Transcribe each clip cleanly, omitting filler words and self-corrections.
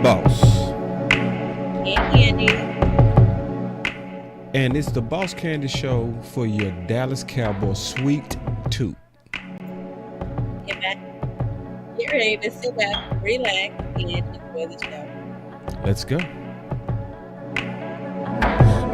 Boss. And Candy. And it's the Boss Candy Show for your Dallas Cowboys Sweet Tooth. Get ready to sit back, relax, and enjoy the show. Let's go.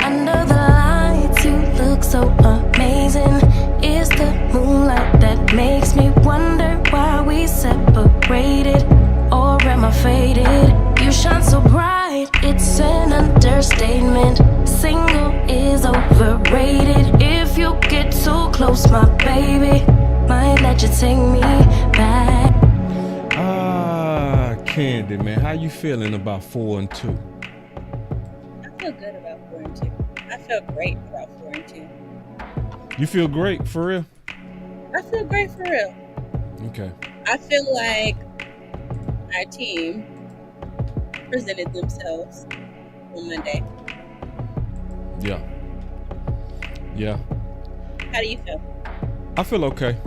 Under the lights, you look so amazing. It's the moonlight that makes me wonder why we separated. Or am I faded? You shine so bright, it's an understatement. Single is overrated. If you get too close, my baby might let you take me back. Candy, man, how you feeling about 4-2? I feel good about 4-2. I feel great about 4-2. You feel great, for real? I feel great for real. Okay. I feel like our team presented themselves on Monday. Yeah. How do you feel? I feel okay.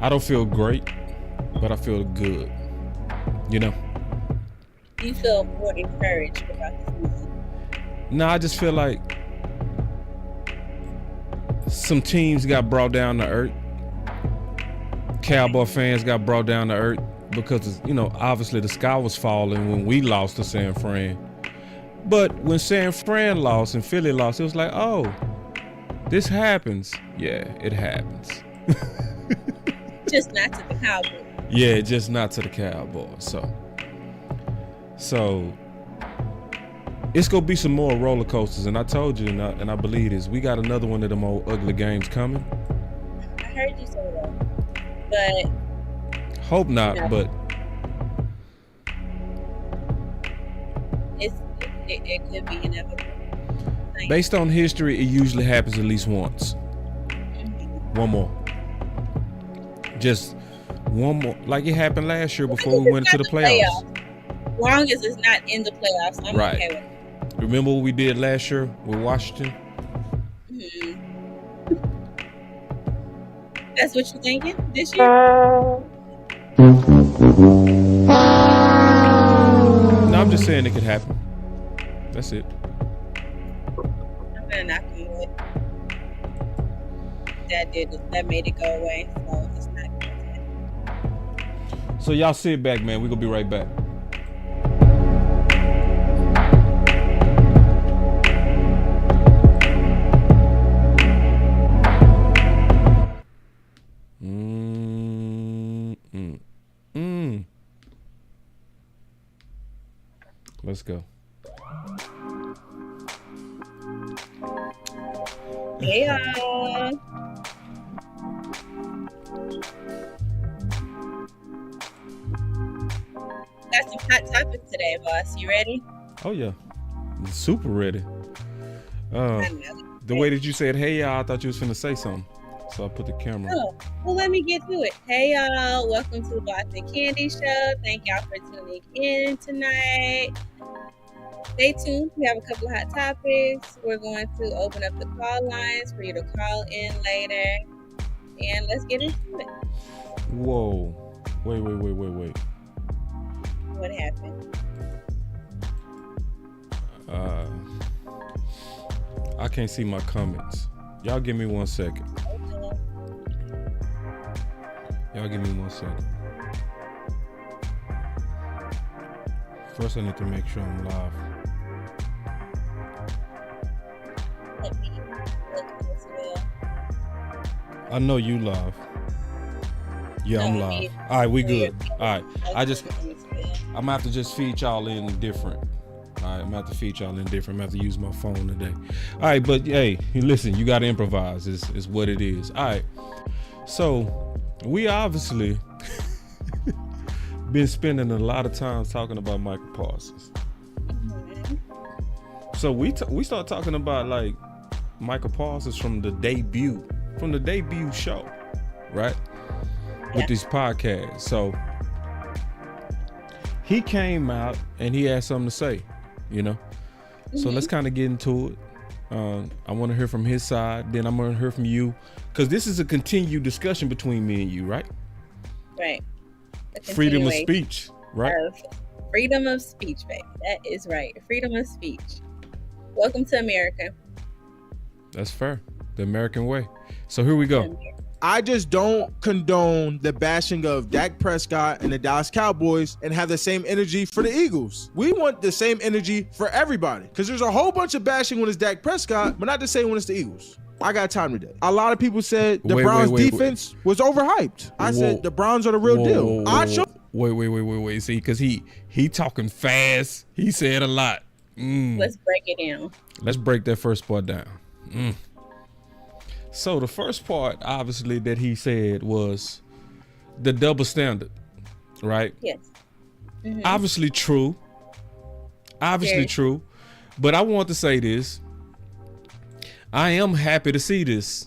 I don't feel great, but I feel good. You know? Do you feel more encouraged about the season? No, I just feel like some teams got brought down to earth. Cowboy fans got brought down to earth because, obviously the sky was falling when we lost to San Fran. But when San Fran lost and Philly lost, it was like, oh, this happens. Yeah, it happens. Just not to the Cowboys. Yeah, just not to the Cowboys. So it's gonna be some more roller coasters, and I told you, and I believe this. We got another one of them old ugly games coming. I heard you say that, but hope not. But it could be inevitable. Based on history, it usually happens at least once. One more. Just one more. Like it happened last year before we went to the playoffs. As long as it's not in the playoffs, I'm right. Okay with it. Remember what we did last year with Washington? Mm-hmm. That's what you're thinking this year? No, I'm just saying it could happen. That's it. I'm gonna knock on wood. That made it go away, so it's not good. So y'all sit back, man. We're gonna be right back. Let's go. Hey, y'all. Got some hot topics today, boss. You ready? Oh, yeah. Super ready. The way that you said, hey, y'all, I thought you was finna say something. So I put the camera. Oh, well, let me get to it. Hey, y'all. Welcome to the Boss and Candy Show. Thank y'all for tuning in tonight. Stay tuned. We have a couple of hot topics. We're going to open up the call lines for you to call in later. And let's get into it. Whoa. Wait. What happened? I can't see my comments. Y'all give me 1 second. First, I need to make sure I'm live. I know you live. Yeah, I'm live. All right, we good. All right, I'm gonna have to just feed y'all in different. All right, I'm gonna have to feed y'all in different. I'm gonna have to use my phone today. All right, but hey, listen, you gotta improvise. Is what it is. All right, so we obviously been spending a lot of time talking about Micah Parsons. So we start talking about like Micah Parsons from the debut show, right? With these podcasts. So he came out and he had something to say, So let's kind of get into it. I want to hear from his side. Then I'm going to hear from you, because this is a continued discussion between me and you, right? Right. Freedom of speech, right? Freedom of speech, baby. That is right. Freedom of speech. Welcome to America. That's fair. The American way. So here we go. I just don't condone the bashing of Dak Prescott and the Dallas Cowboys and have the same energy for the Eagles. We want the same energy for everybody because there's a whole bunch of bashing when it's Dak Prescott, but not the same when it's the Eagles. I got time today. A lot of people said the Browns defense was overhyped. I said the Browns are the real deal. Wait. See, because he talking fast. He said a lot. Let's break it down. Let's break that first part down. So the first part, obviously, that he said was the double standard, right? Yes. Mm-hmm. Obviously true. True. But I want to say this. I am happy to see this.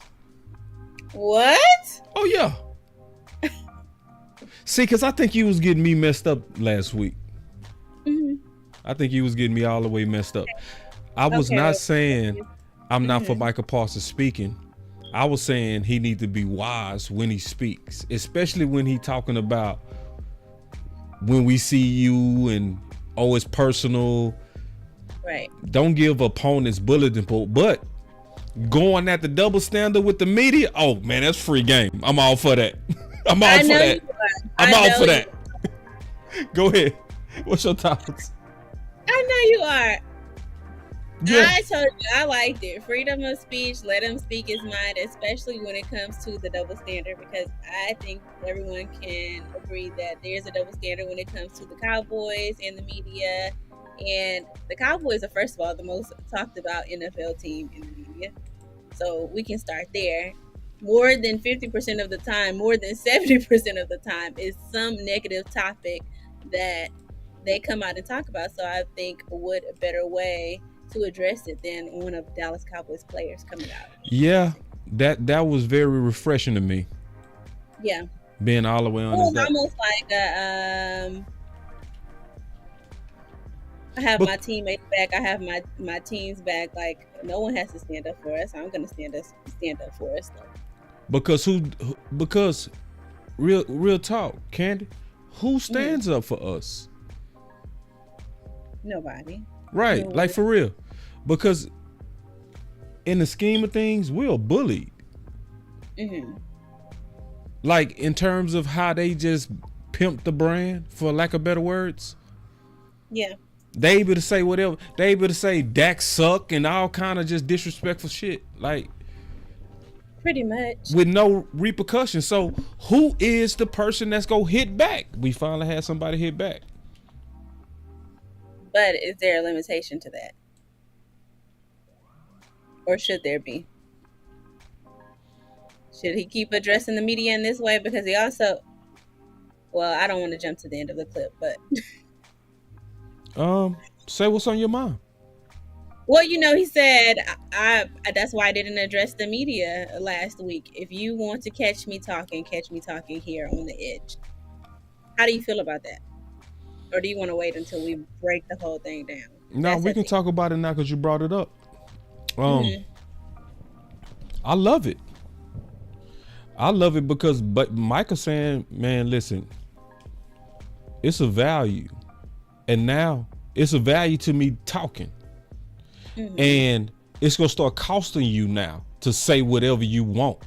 What? Oh, yeah. See, because I think you was getting me messed up last week. Mm-hmm. I think you was getting me all the way messed up. I was not saying I'm not for Micah Parsons speaking. I was saying he needs to be wise when he speaks, especially when he talking about when we see you and, oh, it's personal. Right. Don't give opponents bulletin board, but going at the double standard with the media, oh man, that's free game. I'm all for that. I'm all for that. Go ahead. What's your thoughts? I know you are. Yeah. I told you I liked it. Freedom of speech, let him speak his mind, especially when it comes to the double standard, because I think everyone can agree that there's a double standard when it comes to the Cowboys and the media. And the Cowboys are, first of all, the most talked about NFL team in the media. So we can start there. More than 50% of the time, more than 70% of the time is some negative topic that they come out and talk about. So I think what a better way to address it than one of Dallas Cowboys players coming out. Yeah, that was very refreshing to me. Yeah. Being all the way on his almost like I have my teammates back. I have my team's back. Like, no one has to stand up for us. I'm gonna stand up for us though. Because real talk, Candy, who stands up for us? Nobody. Right, like for real. Because in the scheme of things, we're bullied. Mm-hmm. Like in terms of how they just pimp the brand, for lack of better words. Yeah. They able to say whatever. They able to say Dak suck and all kind of just disrespectful shit. Like pretty much. With no repercussions. So who is the person that's gonna hit back? We finally had somebody hit back. But is there a limitation to that? Or should there be? Should he keep addressing the media in this way? Because he also, well, I don't want to jump to the end of the clip, but say what's on your mind. Well, he said, that's why I didn't address the media last week. If you want to catch me talking here on the edge. How do you feel about that? Or do you want to wait until we break the whole thing down? No, we can talk about it now because you brought it up. I love it. But Micah saying, man, listen, it's a value. And now it's a value to me talking. Mm-hmm. And it's going to start costing you now to say whatever you want.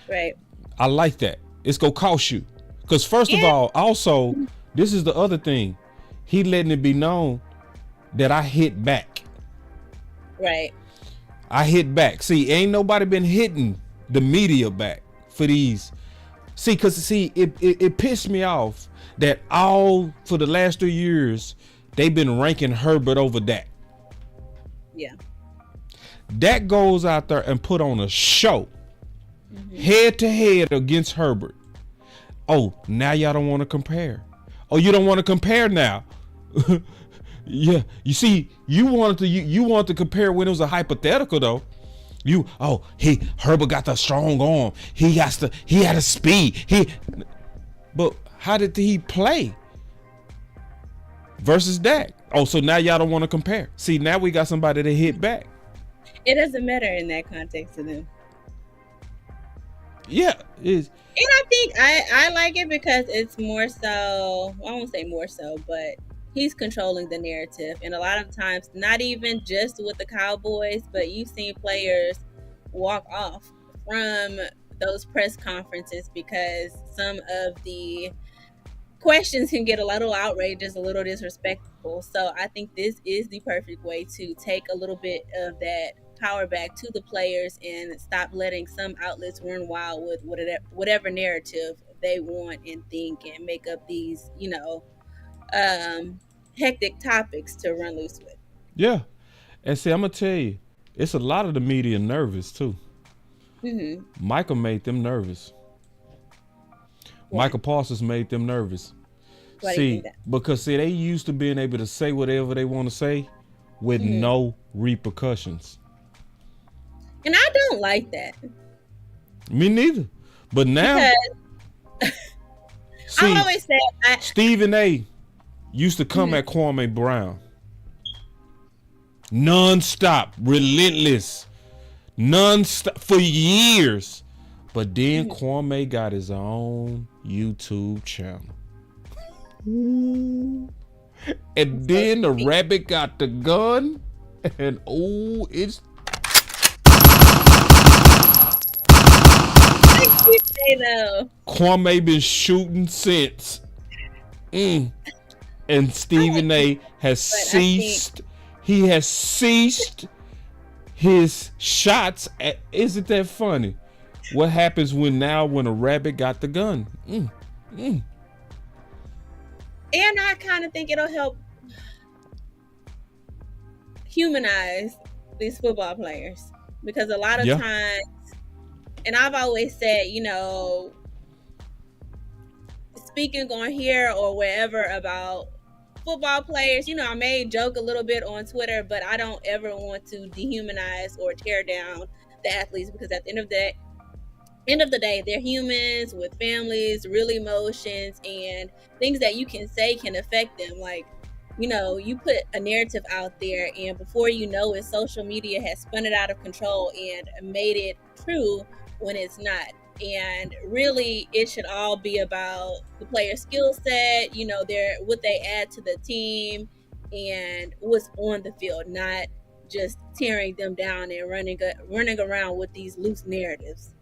Right. I like that. It's going to cost you. Because first of all, also, this is the other thing. He letting it be known that I hit back. Right. I hit back. See, ain't nobody been hitting the media back for these. It pissed me off that all for the last 3 years, they've been ranking Herbert over Dak. Yeah. Dak goes out there and put on a show head to head against Herbert. Oh, now y'all don't want to compare. Oh, you don't want to compare now. Yeah, you see, you wanted to compare when it was a hypothetical though. Herbert got the strong arm. He had a speed. But how did he play versus Dak? Oh, so now y'all don't want to compare. See, now we got somebody that hit back. It doesn't matter in that context to them. Yeah, it is. And I think I like it because it's more so, I won't say more so, but he's controlling the narrative. And a lot of times, not even just with the Cowboys, but you've seen players walk off from those press conferences because some of the questions can get a little outrageous, a little disrespectful. So I think this is the perfect way to take a little bit of that power back to the players and stop letting some outlets run wild with whatever narrative they want and think and make up these, hectic topics to run loose with. Yeah. And see, I'm going to tell you, it's a lot of the media nervous too. Mm-hmm. Micah made them nervous. Micah Parsons made them nervous. Why do you think that? Because they used to being able to say whatever they want to say with no repercussions. And I don't like that. Me neither. But now, I always say Stephen A. used to come at Kwame Brown. Non-stop, relentless, non-stop for years. But then Kwame got his own YouTube channel. And then the rabbit got the gun. And it's... Kwame been shooting since. And Stephen A. has ceased. He has ceased his shots. Isn't that funny? What happens when a rabbit got the gun? And I kind of think it'll help humanize these football players, because a lot of times, and I've always said, speaking on here or wherever about football players, I may joke a little bit on Twitter, but I don't ever want to dehumanize or tear down the athletes, because at the end of the day, they're humans with families, real emotions, and things that you can say can affect them. Like, you put a narrative out there, and before you know it, social media has spun it out of control and made it true when it's not. And really, it should all be about the player skill set, what they add to the team and what's on the field, not just tearing them down and running around with these loose narratives.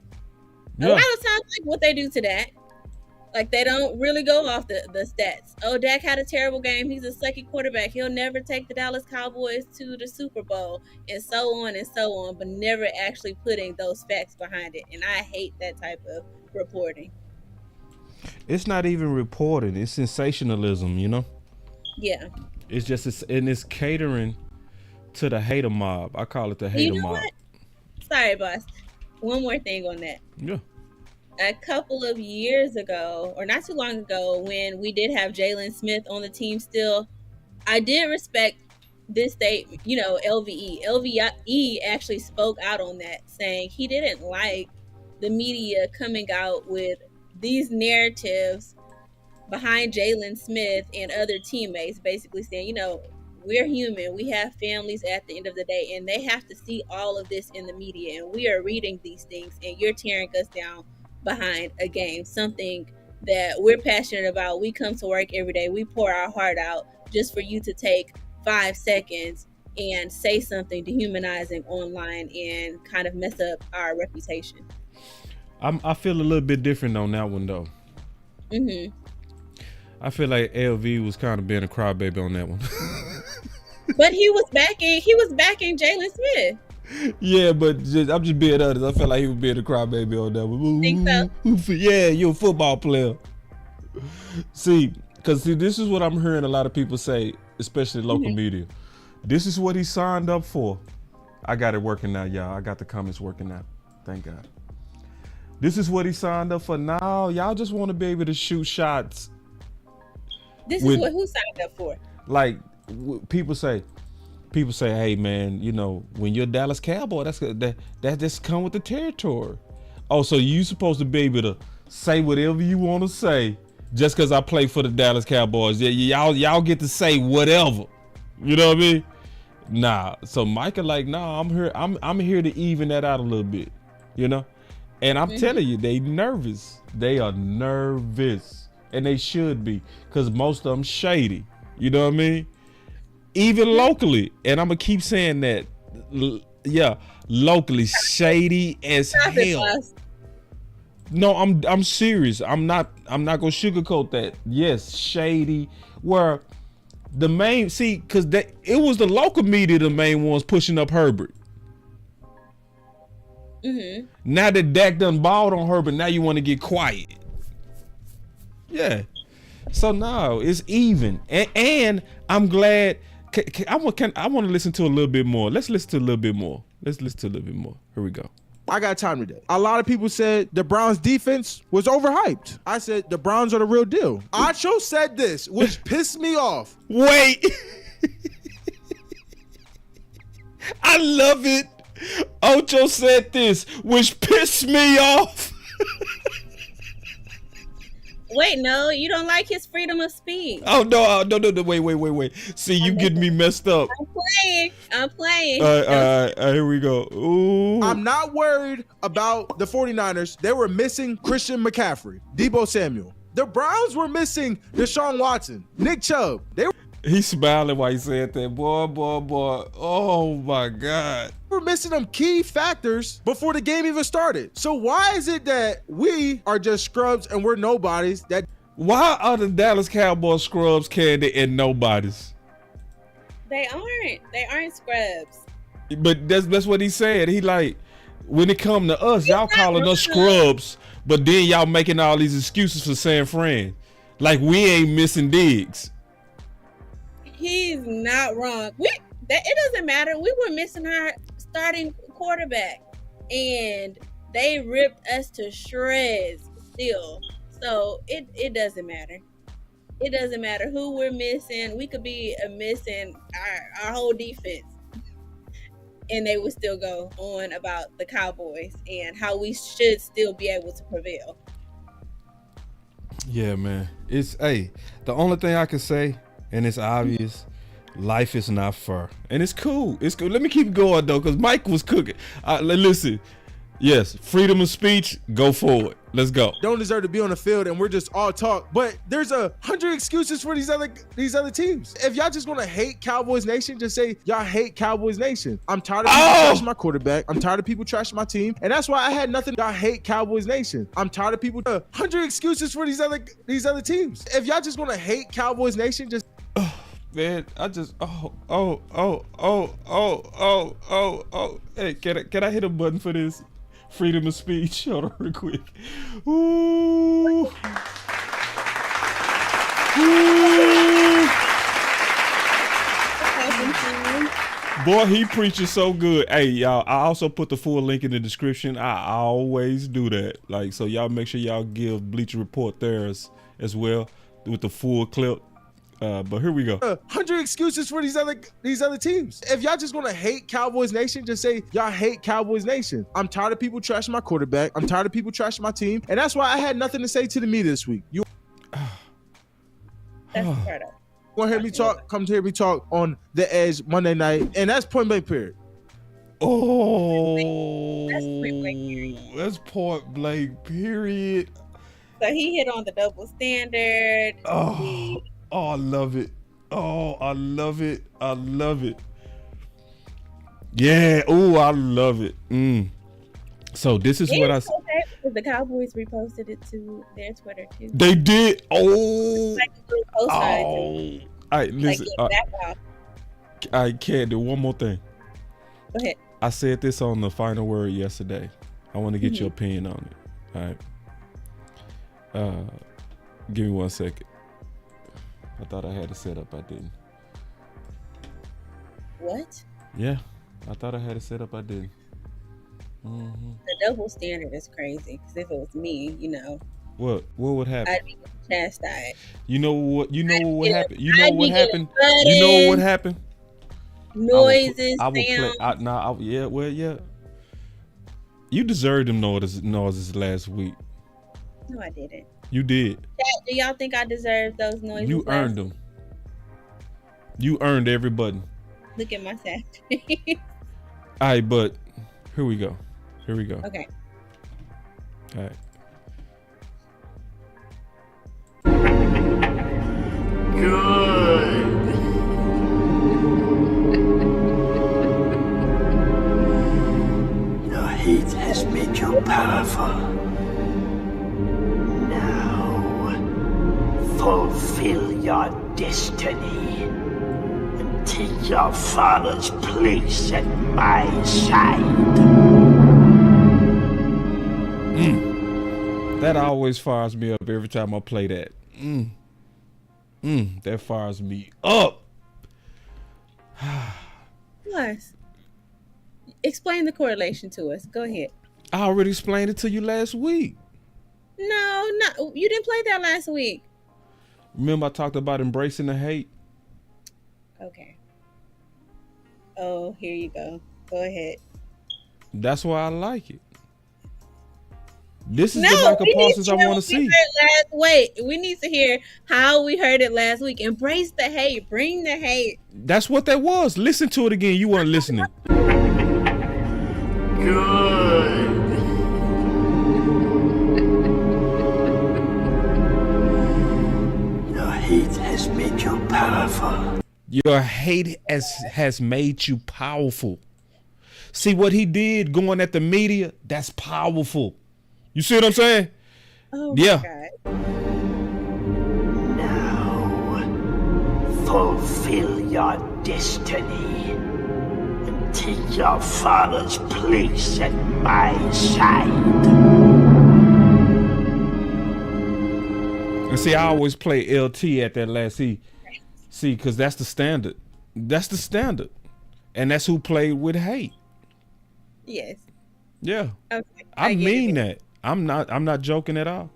Yeah. A lot of times, like what they do to Dak, like they don't really go off the stats. Oh, Dak had a terrible game. He's a sucky quarterback. He'll never take the Dallas Cowboys to the Super Bowl, and so on, but never actually putting those facts behind it. And I hate that type of reporting. It's not even reporting. It's sensationalism, Yeah. It's just, it's catering to the hater mob. I call it the hater mob. What? Sorry, boss. One more thing on that. Yeah. A couple of years ago, or not too long ago, when we did have Jalen Smith on the team still, I did respect this statement, LVE. LVE actually spoke out on that, saying he didn't like the media coming out with these narratives behind Jalen Smith and other teammates, basically saying, we're human. We have families at the end of the day, and they have to see all of this in the media. And we are reading these things, and you're tearing us down behind a game, something that we're passionate about. We come to work every day. We pour our heart out just for you to take 5 seconds and say something dehumanizing online and kind of mess up our reputation. I feel a little bit different on that one, though. Mm-hmm. I feel like LV was kind of being a crybaby on that one. But he was backing Jalen Smith. Yeah, but I'm just being honest. I felt like he was being a crybaby on that one. Think so? Yeah, you're a football player. See, this is what I'm hearing a lot of people say, especially local media. This is what he signed up for. I got it working now, y'all. I got the comments working now. Thank God. This is what he signed up for. Now, y'all just want to be able to shoot shots. This is what who signed up for. Like, people say, hey man, when you're a Dallas Cowboy, that just come with the territory. Oh, so you supposed to be able to say whatever you want to say just because I play for the Dallas Cowboys. Yeah, y'all get to say whatever. You know what I mean? Nah. So Micah nah, I'm here to even that out a little bit. And I'm telling you, they nervous. They are nervous, and they should be, because most of them shady. You know what I mean? Even locally, and I'm gonna keep saying that. Yeah, locally, shady as hell. No, I'm serious. I'm not gonna sugarcoat that. Yes, shady. Where the main because it was the local media, the main ones pushing up Herbert. Mm-hmm. Now that Dak done balled on Herbert, now you want to get quiet. Yeah. So no, it's even, and I'm glad. I want to listen to a little bit more. Let's listen to a little bit more. Here we go. I got time today. A lot of people said the Browns defense was overhyped. I said the Browns are the real deal. Acho said this, which pissed me off. Wait. I love it. Ocho said this, which pissed me off. Wait, no, you don't like his freedom of speech. Oh no, wait. See, you getting me messed up. I'm playing. All right, here we go. Ooh. I'm not worried about the 49ers. They were missing Christian McCaffrey, Deebo Samuel. The Browns were missing Deshaun Watson, Nick Chubb. He's smiling while he said that. Boy. Oh my God. We're missing them key factors before the game even started. So why is it that we are just scrubs and we're nobodies? Why are the Dallas Cowboys scrubs, Candy, and nobodies? They aren't scrubs. But that's what he said. He like, when it come to us, y'all calling us scrubs, but then y'all making all these excuses for San Fran. Like we ain't missing Diggs. He's not wrong. It doesn't matter. We were missing our starting quarterback, and they ripped us to shreds still. So it doesn't matter. It doesn't matter who we're missing. We could be missing our whole defense, and they would still go on about the Cowboys and how we should still be able to prevail. Yeah, man. The only thing I can say, and it's obvious, life is not fair. And it's cool. Let me keep going, though, because Mike was cooking. Listen, yes, freedom of speech, go forward. Let's go. Don't deserve to be on the field, and we're just all talk. But there's 100 excuses for these other teams. If y'all just want to hate Cowboys Nation, just say y'all hate Cowboys Nation. I'm tired of people trashing my quarterback. I'm tired of people trashing my team, and that's why I had nothing. Y'all hate Cowboys Nation. I'm tired of people. 100 excuses for these other teams. If y'all just want to hate Cowboys Nation, just. Man, I just Hey, can I hit a button for this? Freedom of speech. Hold on real quick. Ooh. Boy, he preaches so good. Hey, y'all, I also put the full link in the description. I always do that. Like, so y'all make sure y'all give Bleacher Report theirs as well with the full clip. But here we go. 100 excuses for these other teams. If y'all just want to hate Cowboys Nation, just say y'all hate Cowboys Nation. I'm tired of people trashing my quarterback. I'm tired of people trashing my team, and that's why I had nothing to say to the media this week. That's part of. Want to hear me talk? Come to hear me talk on The Edge Monday night, and that's point blank period. Oh, that's point blank period. That's point blank period. So he hit on the double standard. Oh, I love it. Oh, I love it. I love it. Yeah. Oh, I love it. So this is what I said. The Cowboys reposted it to their Twitter too. They did. Oh. Like a little post all right, listen. I can't do one more thing. Go ahead. I said this on the final word yesterday. I want to get your opinion on it. All right. Give me 1 second. I thought I had it set up. I didn't. What? Yeah, I thought I had it set up. I didn't. The double standard is crazy. Because if it was me, what would happen? I'd be chastised. You know what happened? You know what happened? You know what happened? Noises, sounds. Yeah. You deserved them noises last week. No, I didn't. You did. Do y'all think I deserve those noises? You earned them. You earned every button. Look at my sack. All right, but here we go. Okay. All right. Good. destiny and take your father's place at my side. That always fires me up every time I play that. That fires me up. Plus, explain the correlation to us. Go ahead. I already explained it to you last week. No, you didn't play that last week. Remember I talked about embracing the hate? Okay. Oh, here you go. Go ahead. That's why I like it. This is the Micah Parsons I want to see. Wait, we need to hear how we heard it last week. Embrace the hate. Bring the hate. That's what that was. Listen to it again. You weren't listening. Good. Your hate has made you powerful. Your hate has made you powerful. See what he did going at the media? That's powerful. You see what I'm saying? Oh yeah. My God. Now, fulfill your destiny and take your father's place at my side. And see, I always play LT at that last see, because that's the standard. That's the standard. And that's who played with hate. Yes. Yeah. Okay. I mean that. I'm not joking at all.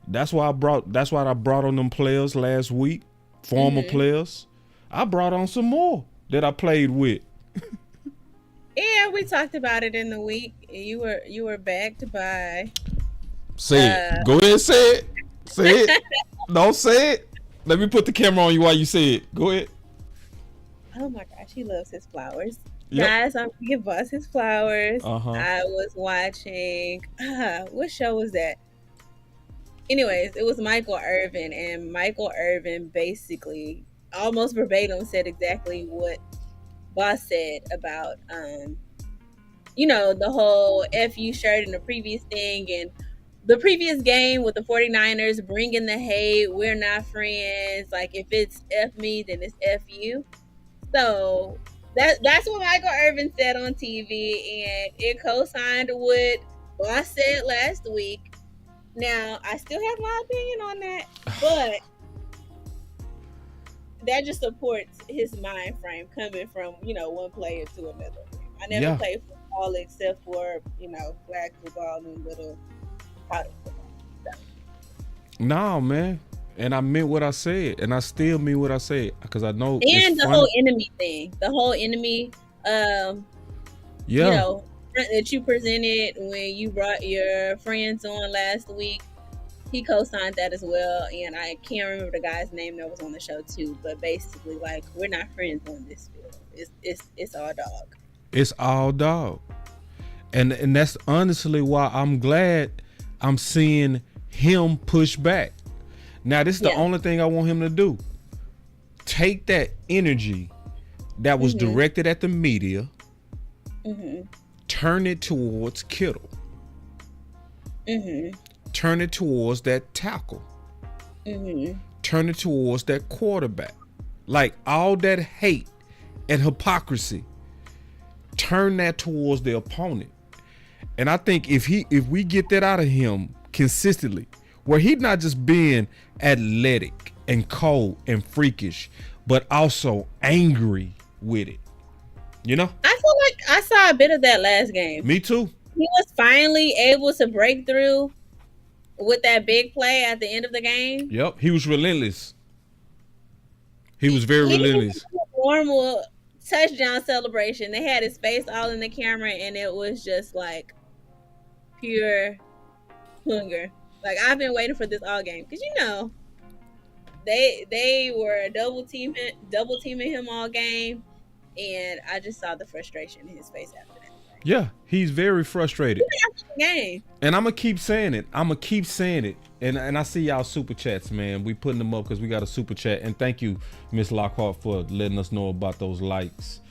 That's why I brought on them players last week, former players. I brought on some more that I played with. Yeah, we talked about it in the week. You were backed by. Say it. Go ahead and say it. Say it. Don't say it. Let me put the camera on you while you say it. Go ahead. Oh my gosh, he loves his flowers. Yep. Guys, I'm gonna give Boss his flowers. Uh-huh. I was watching what show was that? Anyways, it was Michael Irvin, and Michael Irvin basically almost verbatim said exactly what Boss said about the whole FU shirt and the previous thing and the previous game with the 49ers bringing the hate. We're not friends. Like, if it's F me, then it's F you. So that's what Michael Irvin said on TV, and it co-signed what Boss said last week. Now, I still have my opinion on that, but that just supports his mind frame coming from, one player to another. I never played football except for, flag football and little powder football. So. No, man. And I meant what I said, and I still mean what I said, because I know. And the whole enemy thing, that you presented when you brought your friends on last week, he co-signed that as well. And I can't remember the guy's name that was on the show too, but basically, like, we're not friends on this field. It's all dog. It's all dog, and that's honestly why I'm glad I'm seeing him push back. Now, this is the only thing I want him to do. Take that energy that was directed at the media, turn it towards Kittle. Turn it towards that tackle. Turn it towards that quarterback. Like, all that hate and hypocrisy, turn that towards the opponent. And I think if we get that out of him consistently, where he's not just being athletic and cold and freakish, but also angry with it. I feel like I saw a bit of that last game. Me too. He was finally able to break through with that big play at the end of the game. Yep, he was relentless. He was very relentless. Normal touchdown celebration. They had his face all in the camera, and it was just like pure hunger. Like, I've been waiting for this all game, because they were double teaming him all game, and I just saw the frustration in his face after that. Yeah, he's very frustrated. Game. And I'm gonna keep saying it. And I see y'all super chats, man. We putting them up because we got a super chat. And thank you, Miss Lockhart, for letting us know about those likes.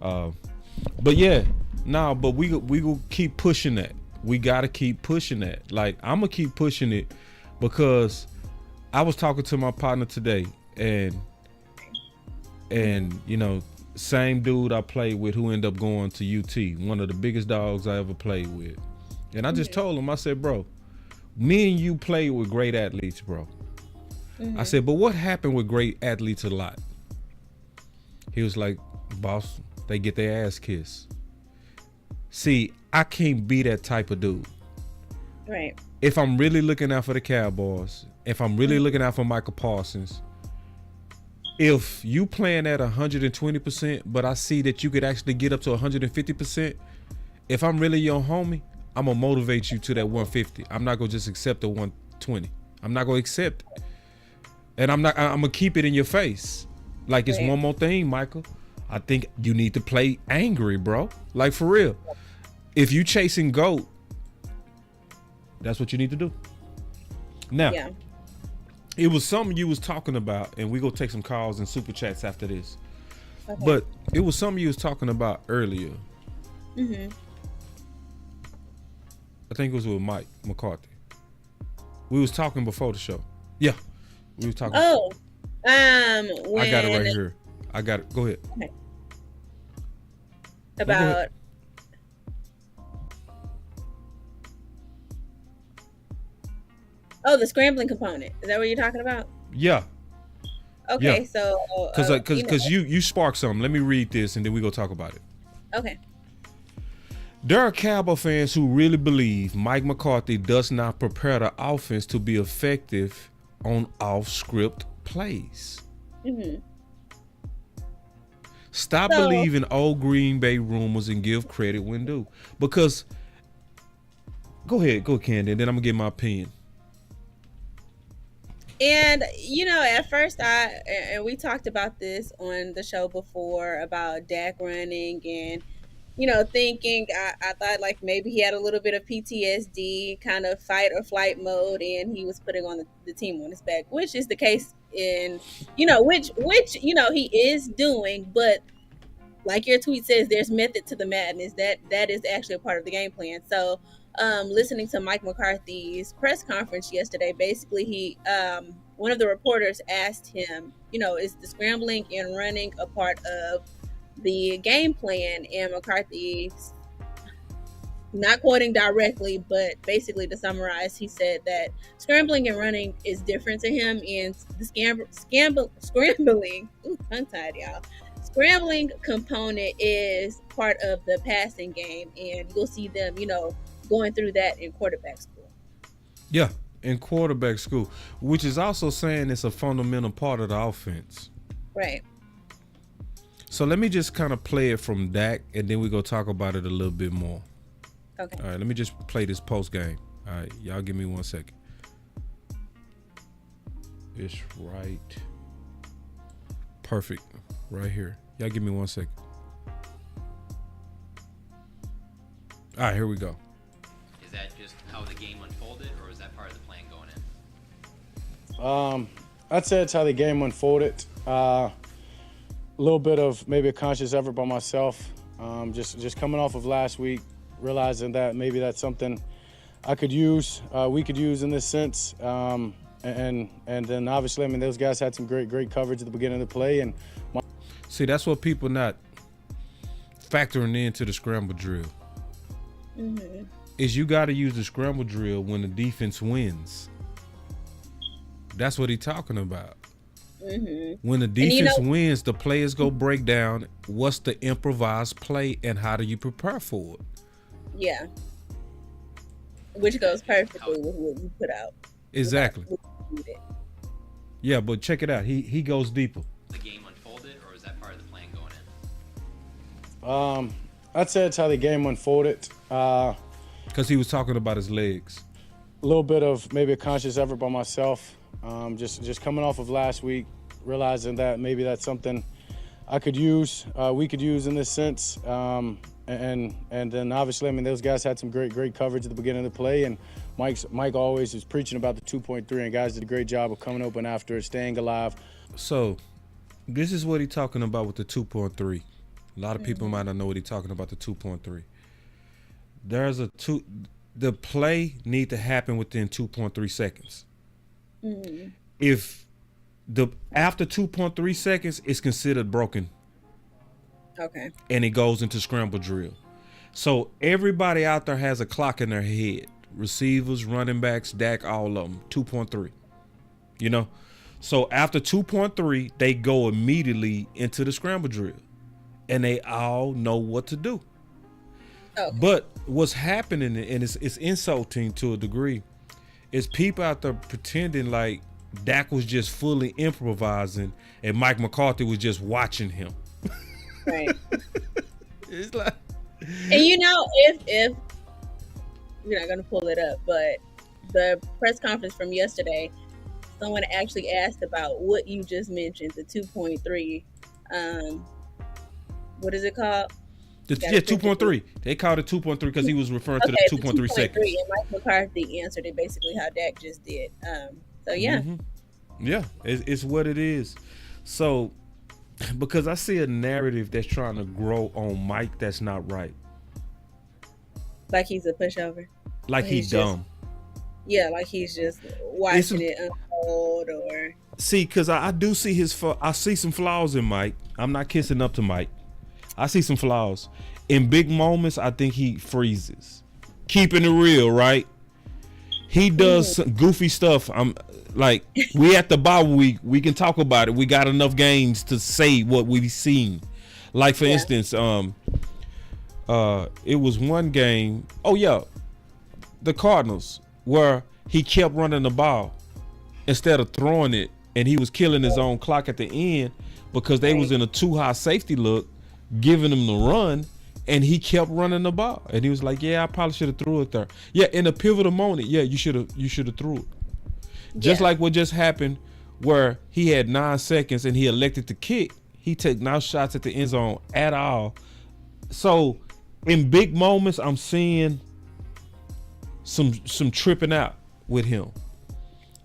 But yeah, but we will keep pushing that. We gotta keep pushing that. Like, I'm gonna keep pushing it, because I was talking to my partner today, and you know, same dude I played with who ended up going to UT, one of the biggest dogs I ever played with. And I just told him, I said, bro, me and you played with great athletes, bro. I said, but what happened with great athletes a lot? He was like, boss, they get their ass kissed. See, I can't be that type of dude. Right. If I'm really looking out for the Cowboys, if I'm really looking out for Micah Parsons, if you playing at 120%, but I see that you could actually get up to 150%, if I'm really your homie, I'm gonna motivate you to that 150. I'm not gonna just accept the 120. I'm not gonna accept it. And I'm gonna keep it in your face. Like, it's one more thing, Michael. I think you need to play angry, bro. Like, for real. If you chasing GOAT, that's what you need to do. Now, it was something you was talking about, and we gonna take some calls and super chats after this. Okay. But it was something you was talking about earlier. I think it was with Mike McCarthy. We was talking before the show. Yeah, we was talking. Oh, I got it right here. I got it. Go ahead. Okay. About. Oh, the scrambling component. Is that what you're talking about? Yeah. Okay, yeah. So because you sparked something. Let me read this and then we go talk about it. Okay. There are Cowboy fans who really believe Mike McCarthy does not prepare the offense to be effective on off-script plays. Stop believing old Green Bay rumors and give credit when due. Because, go ahead, Candy, and then I'm going to get my opinion. And, you know, at first and we talked about this on the show before about Dak running and, you know, thinking, I thought like maybe he had a little bit of PTSD, kind of fight or flight mode, and he was putting on the team on his back, which is the case in, you know, which, you know, he is doing, but like your tweet says, there's method to the madness. That is actually a part of the game plan. So, listening to Mike McCarthy's press conference yesterday, basically he, one of the reporters asked him, you know, is the scrambling and running a part of the game plan? And McCarthy, not quoting directly, but basically to summarize, he said that scrambling and running is different to him, and the scrambling, tongue-tied, y'all. Scrambling component is part of the passing game, and you'll see them, you know, going through that in quarterback school. Yeah, in quarterback school, which is also saying it's a fundamental part of the offense. Right. So let me just kind of play it from Dak, and then we go talk about it a little bit more. Okay. All right, let me just play this post game. All right, y'all give me 1 second. It's right. Perfect. Right here. Y'all give me 1 second. All right, here we go. Is that just how the game unfolded, or is that part of the plan going in? I'd say it's how the game unfolded. A little bit of maybe a conscious effort by myself. Just coming off of last week, realizing that maybe that's something I could use, we could use in this sense. And then obviously, I mean, those guys had some great coverage at the beginning of the play. And see, that's what people not factoring into the scramble drill. Is you got to use the scramble drill when the defense wins. That's what he's talking about. When the defense wins, the players go break down what's the improvised play and how do you prepare for it. Yeah. Which goes perfectly with what you put out. Exactly. Yeah, but check it out. He goes deeper. The game unfolded, or is that part of the plan going in? I'd say it's how the game unfolded. Because he was talking about his legs. A little bit of maybe a conscious effort by myself. Just coming off of last week, realizing that maybe that's something I could use, we could use in this sense. And then obviously, I mean, those guys had some great coverage at the beginning of the play, and Mike always is preaching about the 2.3, and guys did a great job of coming open after it, staying alive. So this is what he's talking about with the 2.3. A lot of people might not know what he's talking about, the 2.3. The play need to happen within 2.3 seconds. If after 2.3 seconds, it's considered broken. Okay. And it goes into scramble drill. So everybody out there has a clock in their head. Receivers, running backs, Dak, all of them. 2.3. You know? So after 2.3, they go immediately into the scramble drill. And they all know what to do. Okay. But what's happening, and it's insulting to a degree, is people out there pretending like Dak was just fully improvising and Mike McCarthy was just watching him. Right. It's like, and if we're not gonna pull it up, but the press conference from yesterday, someone actually asked about what you just mentioned, the 2.3. What is it called? 2.3. They called it 2.3 because he was referring to the 2.3 seconds. And Mike McCarthy answered it basically how Dak just did. So yeah. Mm-hmm. Yeah, it's what it is. So, because I see a narrative that's trying to grow on Mike that's not right. Like he's a pushover. Like he's dumb. Like he's just watching it unfold or. See, because I do see I see some flaws in Mike. I'm not kissing up to Mike. I see some flaws. In big moments, I think he freezes. Keeping it real, right? He does some goofy stuff. I'm like, we at the bye week, we can talk about it. We got enough games to say what we've seen. Like, for instance, it was one game, the Cardinals, where he kept running the ball instead of throwing it, and he was killing his own clock at the end because they was in a too high safety look, giving him the run, and he kept running the ball. And he was like, I probably should have threw it there. Yeah, in a pivotal moment, you should have threw it. Just like what just happened where he had 9 seconds and he elected to kick. He took no shots at the end zone at all. So in big moments, I'm seeing some tripping out with him.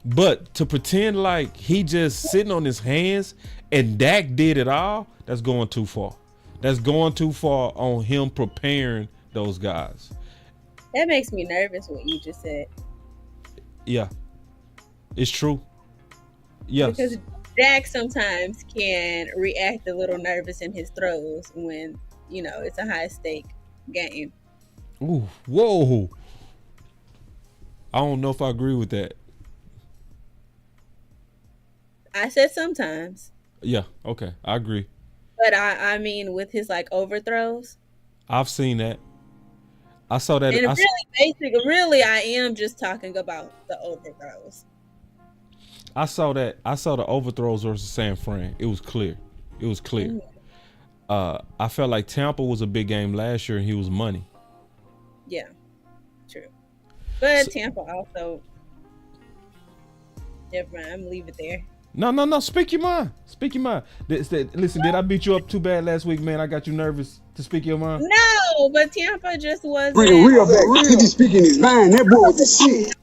But to pretend like he just sitting on his hands and Dak did it all, that's going too far. That's going too far on him preparing those guys. That makes me nervous what you just said. Yeah. It's true. Yes. Because Dak sometimes can react a little nervous in his throws when, it's a high stake game. Ooh, whoa. I don't know if I agree with that. I said sometimes. Yeah, okay. I agree. But I mean with his overthrows. I've seen that. I saw that. And really I am just talking about the overthrows. I saw that. I saw the overthrows versus San Fran. It was clear. Mm-hmm. I felt like Tampa was a big game last year and he was money. Yeah, true. But Tampa also. Never mind. I'm gonna leave it there. No. Speak your mind. Listen, did I beat you up too bad last week, man? I got you nervous to speak your mind? No, but Tampa just wasn't. Bring it real back. He be speaking his mind. That boy was the shit.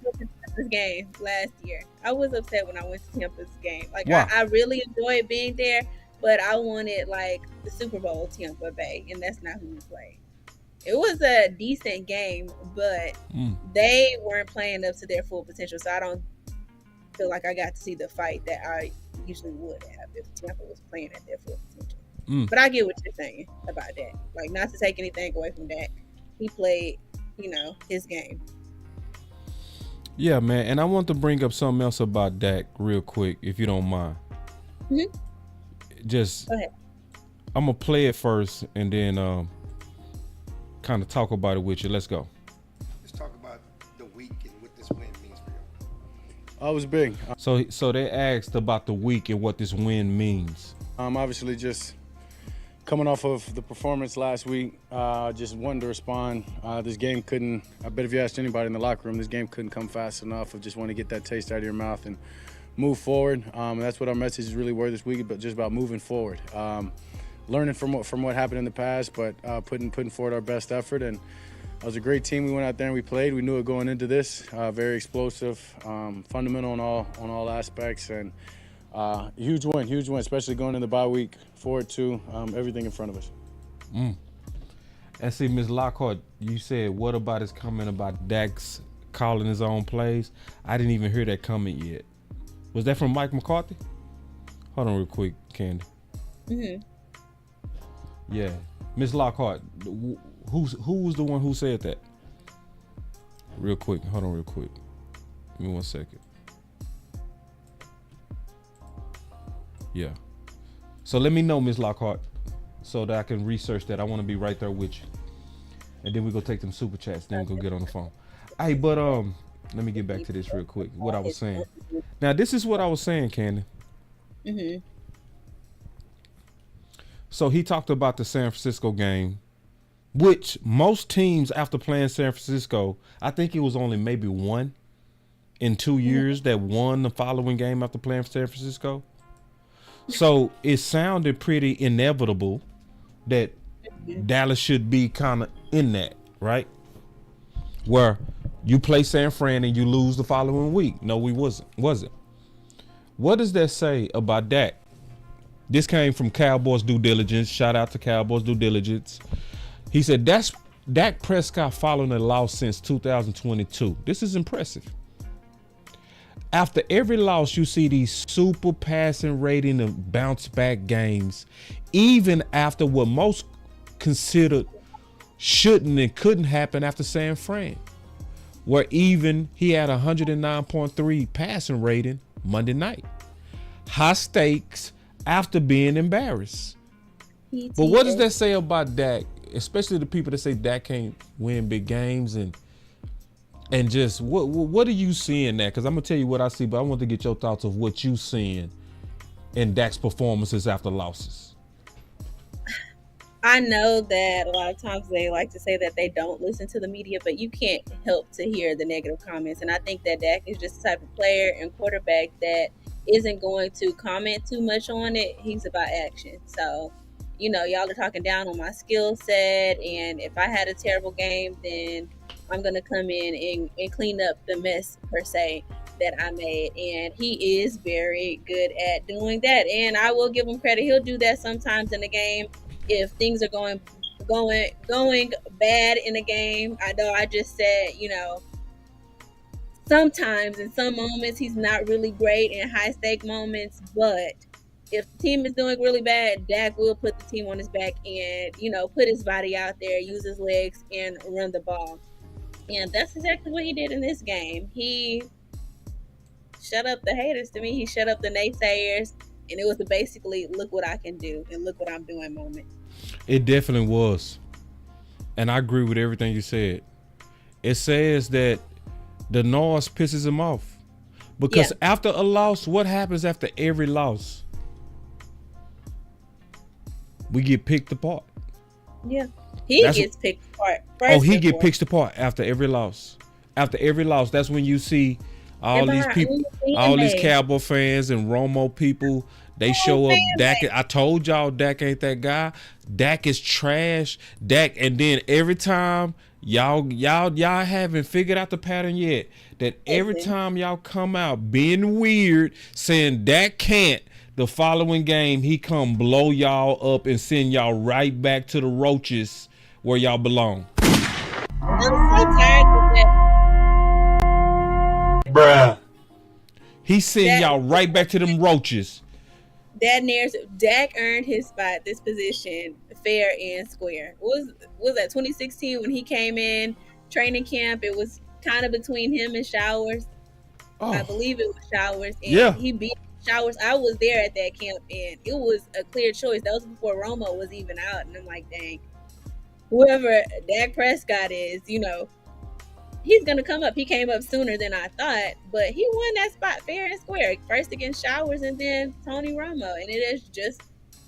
This game last year, I was upset when I went to Tampa's game. Why? I really enjoyed being there, but I wanted the Super Bowl Tampa Bay, and that's not who we played. It was a decent game, but they weren't playing up to their full potential, so I don't feel like I got to see the fight that I usually would have if Tampa was playing at their full potential. But I get what you're saying about that. Not to take anything away from Dak. He played, his game. Yeah, man. And I want to bring up something else about Dak real quick, if you don't mind. Mm-hmm. Just, go ahead. I'm going to play it first and then kind of talk about it with you. Let's go. Let's talk about the week and what this win means for you. I was big. So they asked about the week and what this win means. Obviously just coming off of the performance last week, just wanted to respond. This game couldn't, I bet if you asked anybody in the locker room, this game couldn't come fast enough. I just want to get that taste out of your mouth and move forward. And that's what our message is really were this week, but just about moving forward. Learning from what happened in the past, but putting forward our best effort. And it was a great team. We went out there and we played. We knew it going into this. Very explosive, fundamental on all aspects, and huge win, especially going in the bye week. Forward to everything in front of us. And see, Ms. Lockhart, you said, what about his comment about Dak's calling his own plays? I didn't even hear that comment yet. Was that from Mike McCarthy? Hold on real quick, Candy. Mm-hmm. Yeah. Miss Lockhart, who was the one who said that? Real quick. Hold on real quick. Give me 1 second. Yeah. So let me know, Miss Lockhart, so that I can research that. I want to be right there with you. And then we go take them super chats. Then we go get on the phone. Hey, but let me get back to this real quick. What I was saying. Now, this is what I was saying, Candy. Mm-hmm. So he talked about the San Francisco game, which most teams after playing San Francisco, I think it was only maybe one in 2 years that won the following game after playing San Francisco. So it sounded pretty inevitable that Dallas should be kind of in that, right? Where you play San Fran and you lose the following week. No, we wasn't. What does that say about Dak? This came from Cowboys Due Diligence. Shout out to Cowboys Due Diligence. He said that's Dak Prescott following a loss since 2022. This is impressive. After every loss, you see these super passing rating and bounce back games, even after what most considered shouldn't and couldn't happen after San Fran, where even he had 109.3 passing rating Monday night. High stakes after being embarrassed. But what does that say about Dak, especially the people that say Dak can't win big games and just what are you seeing that? Because I'm gonna tell you what I see, but I want to get your thoughts of what you seeing in Dak's performances after losses. I know that a lot of times they like to say that they don't listen to the media, but you can't help to hear the negative comments. And I think that Dak is just the type of player and quarterback that isn't going to comment too much on it. He's about action. So, y'all are talking down on my skill set, and if I had a terrible game, then I'm going to come in and clean up the mess, per se, that I made. And he is very good at doing that. And I will give him credit. He'll do that sometimes in the game if things are going bad in the game. I know I just said, sometimes in some moments he's not really great in high stake moments, but if the team is doing really bad, Dak will put the team on his back and, put his body out there, use his legs, and run the ball. And that's exactly what he did in this game. He shut up the haters to me. He shut up the naysayers. And it was basically, look what I can do and look what I'm doing moment. It definitely was. And I agree with everything you said. It says that the noise pisses him off. Because after a loss, what happens after every loss? We get picked apart. Yeah. He gets picked apart. He get picked apart after every loss. After every loss, that's when you see all these people, all these Cowboy fans and Romo people. They show up. Dak, I told y'all, Dak ain't that guy. Dak is trash. Dak, and then every time y'all haven't figured out the pattern yet. That every time y'all come out being weird, saying Dak can't, the following game he come blow y'all up and send y'all right back to the roaches where y'all belong. I'm so tired of that. Bruh. He send y'all right back to them roaches. That narrative, Dak earned his spot, this position, fair and square. Was that 2016 when he came in training camp? It was kind of between him and Showers. I believe it was Showers. And he beat Showers. I was there at that camp, and it was a clear choice. That was before Romo was even out, and I'm like, dang, whoever Dak Prescott is, he's going to come up. He came up sooner than I thought, but he won that spot fair and square. First against Showers and then Tony Romo, and it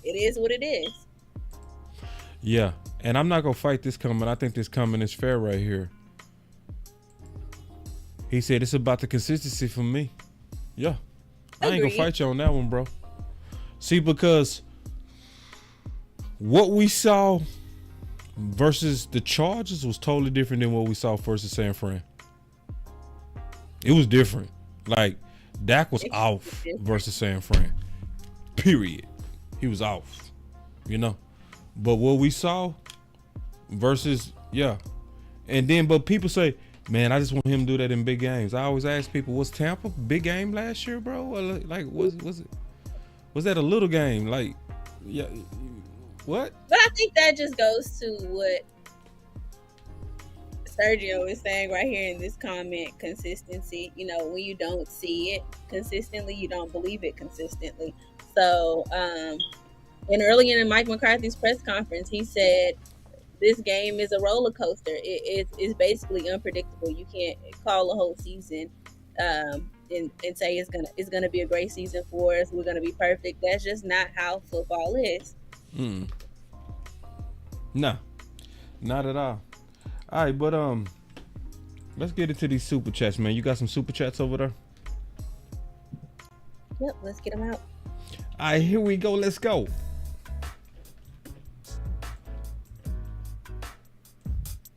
is what it is. Yeah, and I'm not going to fight this coming. I think this coming is fair right here. He said it's about the consistency for me. Yeah. I ain't gonna fight you on that one, bro. See, because what we saw versus the Chargers was totally different than what we saw versus San Fran. It was different. Like, Dak was off versus San Fran. Period. He was off, But what we saw versus, And then, but people say, man, I just want him to do that in big games. I always ask people, was Tampa big game last year, bro? Or like, was Was that a little game? Like, yeah, what? But I think that just goes to what Sergio is saying right here in this comment: consistency. You know, when you don't see it consistently, you don't believe it consistently. So, and earlier in Mike McCarthy's press conference, he said this game is a roller coaster. It's basically unpredictable. You can't call a whole season and say it's gonna be a great season for us. We're gonna be perfect. That's just not how football is. No, not at all. All right, but let's get into these super chats, man. You got some super chats over there? Yep, let's get them out. All right, here we go. Let's go.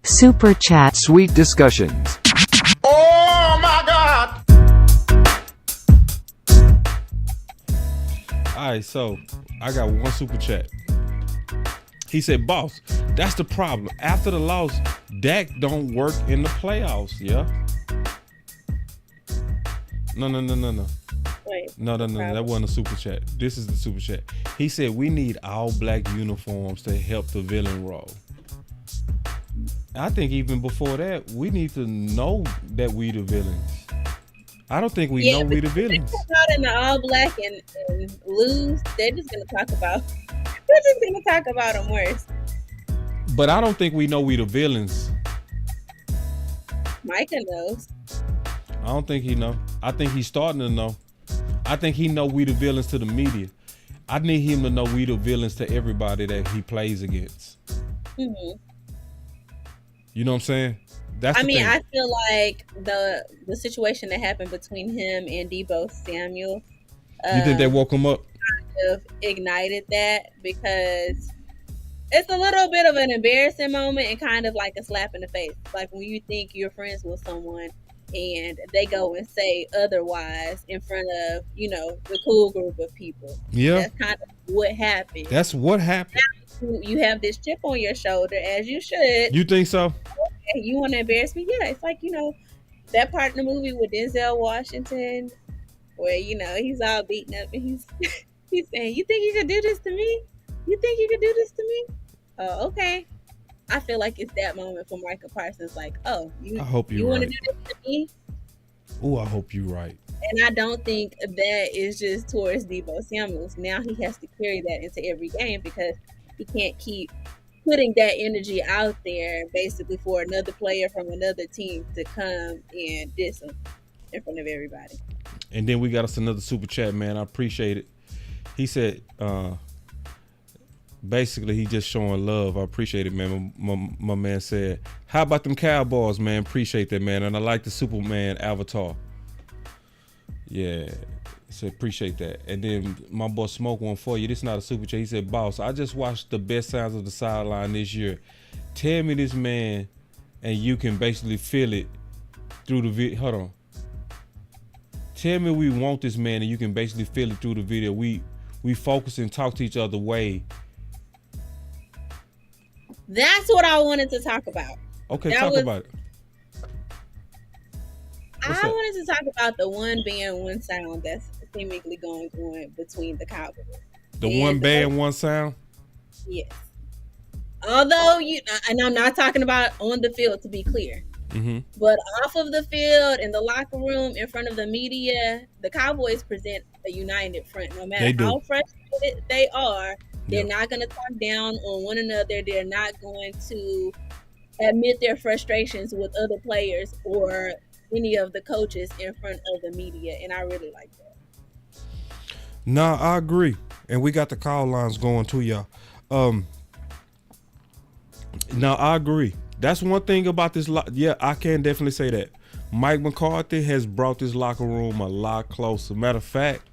Super chat. Sweet discussions. Oh my God! All right, so I got one super chat. He said, "Boss, that's the problem. After the loss, Dak don't work in the playoffs." Yeah. No. Wait, No. That wasn't a super chat. This is the super chat. He said, "We need all black uniforms to help the villain role." I think even before that, we need to know that we the villains. I don't think we know we the villains. If they come out in the all black and lose, they're just gonna talk about. They're just gonna talk about them worse. But I don't think we know we the villains. Micah knows. I don't think he know. I think he's starting to know. I think he know we the villains to the media. I need him to know we the villains to everybody that he plays against. Mm-hmm. You know what I'm saying? That's I the mean, thing. I feel like the situation that happened between him and Deebo Samuel. You think they woke him up? Kind of ignited that, because it's a little bit of an embarrassing moment and kind of like a slap in the face. Like when you think you're friends with someone and they go and say otherwise in front of, the cool group of people. Yeah. That's kind of what happened. That's what happened. Now you have this chip on your shoulder, as you should. You think so? Okay, you want to embarrass me? Yeah, it's like, that part in the movie with Denzel Washington where, he's all beaten up and he's he's saying, "You think you could do this to me? You think you could do this to me?" Oh, okay. I feel like it's that moment for Micah Parsons, like, "Oh, I hope you right. want to do this to me?" Oh, I hope you're right. And I don't think that is just towards Deebo Samuels. Now he has to carry that into every game because he can't keep putting that energy out there basically for another player from another team to come and diss him in front of everybody. And then we got us another super chat, man. I appreciate it. He said, basically, he just showing love. I appreciate it, man. My man said, "How about them Cowboys, man? Appreciate that, man. And I like the Superman avatar." Yeah. So appreciate that. And then my boy Smoke one for you. This is not a super chat. He said, "Boss, I just watched the best sounds of the sideline this year. Tell me this man, and you can basically feel it through the video." Hold on. Tell me we want this man, and you can basically feel it through the video. We focus and talk to each other way. That's what I wanted to talk about. Okay, talk about it. I wanted to talk about the one band, one sound that's seemingly going on between the Cowboys. The one band, one sound? Yes. Although, and I'm not talking about on the field, to be clear. Mm-hmm. But off of the field, in the locker room, in front of the media, the Cowboys present a united front. No matter how frustrated they are, they're not going to talk down on one another. They're not going to admit their frustrations with other players or any of the coaches in front of the media. And I really like that. Nah, I agree. And we got the call lines going too, y'all. Now, I agree. That's one thing about this. Yeah, I can definitely say that. Mike McCarthy has brought this locker room a lot closer. Matter of fact,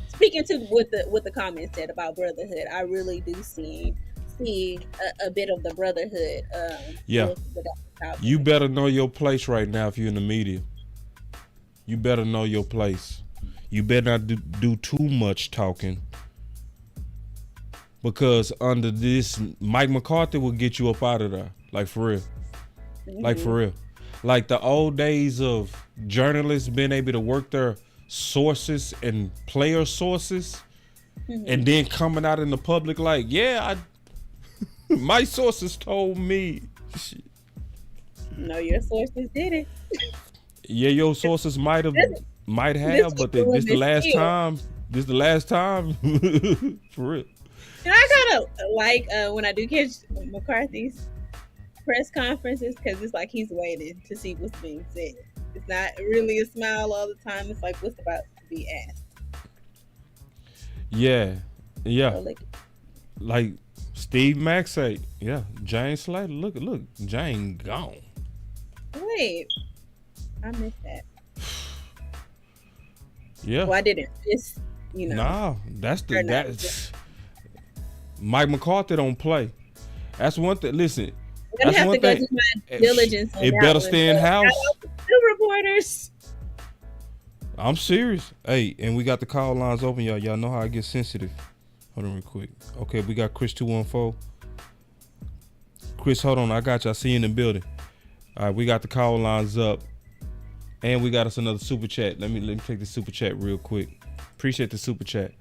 speaking to what the comments said about brotherhood, I really do see a bit of the brotherhood. Yeah, you better know your place right now if you're in the media. You better know your place. You better not do too much talking. Because under this, Mike McCarthy will get you up out of there. Like, for real. Mm-hmm. Like, for real. Like, the old days of journalists being able to work their sources and player sources, and then coming out in the public like, yeah, my sources told me. No, your sources did it. Yeah, your sources might have, but this the last time. This the last time. For real. And I kind of like when I do catch McCarthy's press conferences, because it's like he's waiting to see what's being said. It's not really a smile all the time. It's like what's about to be asked. Yeah. So, like Steve Mack say, yeah, Jane Slater. Look, Jane gone. Wait, I missed that. Yeah. Well, I didn't miss, Nah, that's Mike McCarthy don't play. That's one thing. Listen, I'm gonna have to go do my diligence on it that better one, stay in house. Two reporters. I'm serious. Hey, and we got the call lines open, y'all. Y'all know how I get sensitive. Hold on real quick. Okay, we got Chris 214. Chris, hold on. I got you. I see you in the building. All right, we got the call lines up. And we got us another super chat. Let me take the super chat real quick. Appreciate the super chat.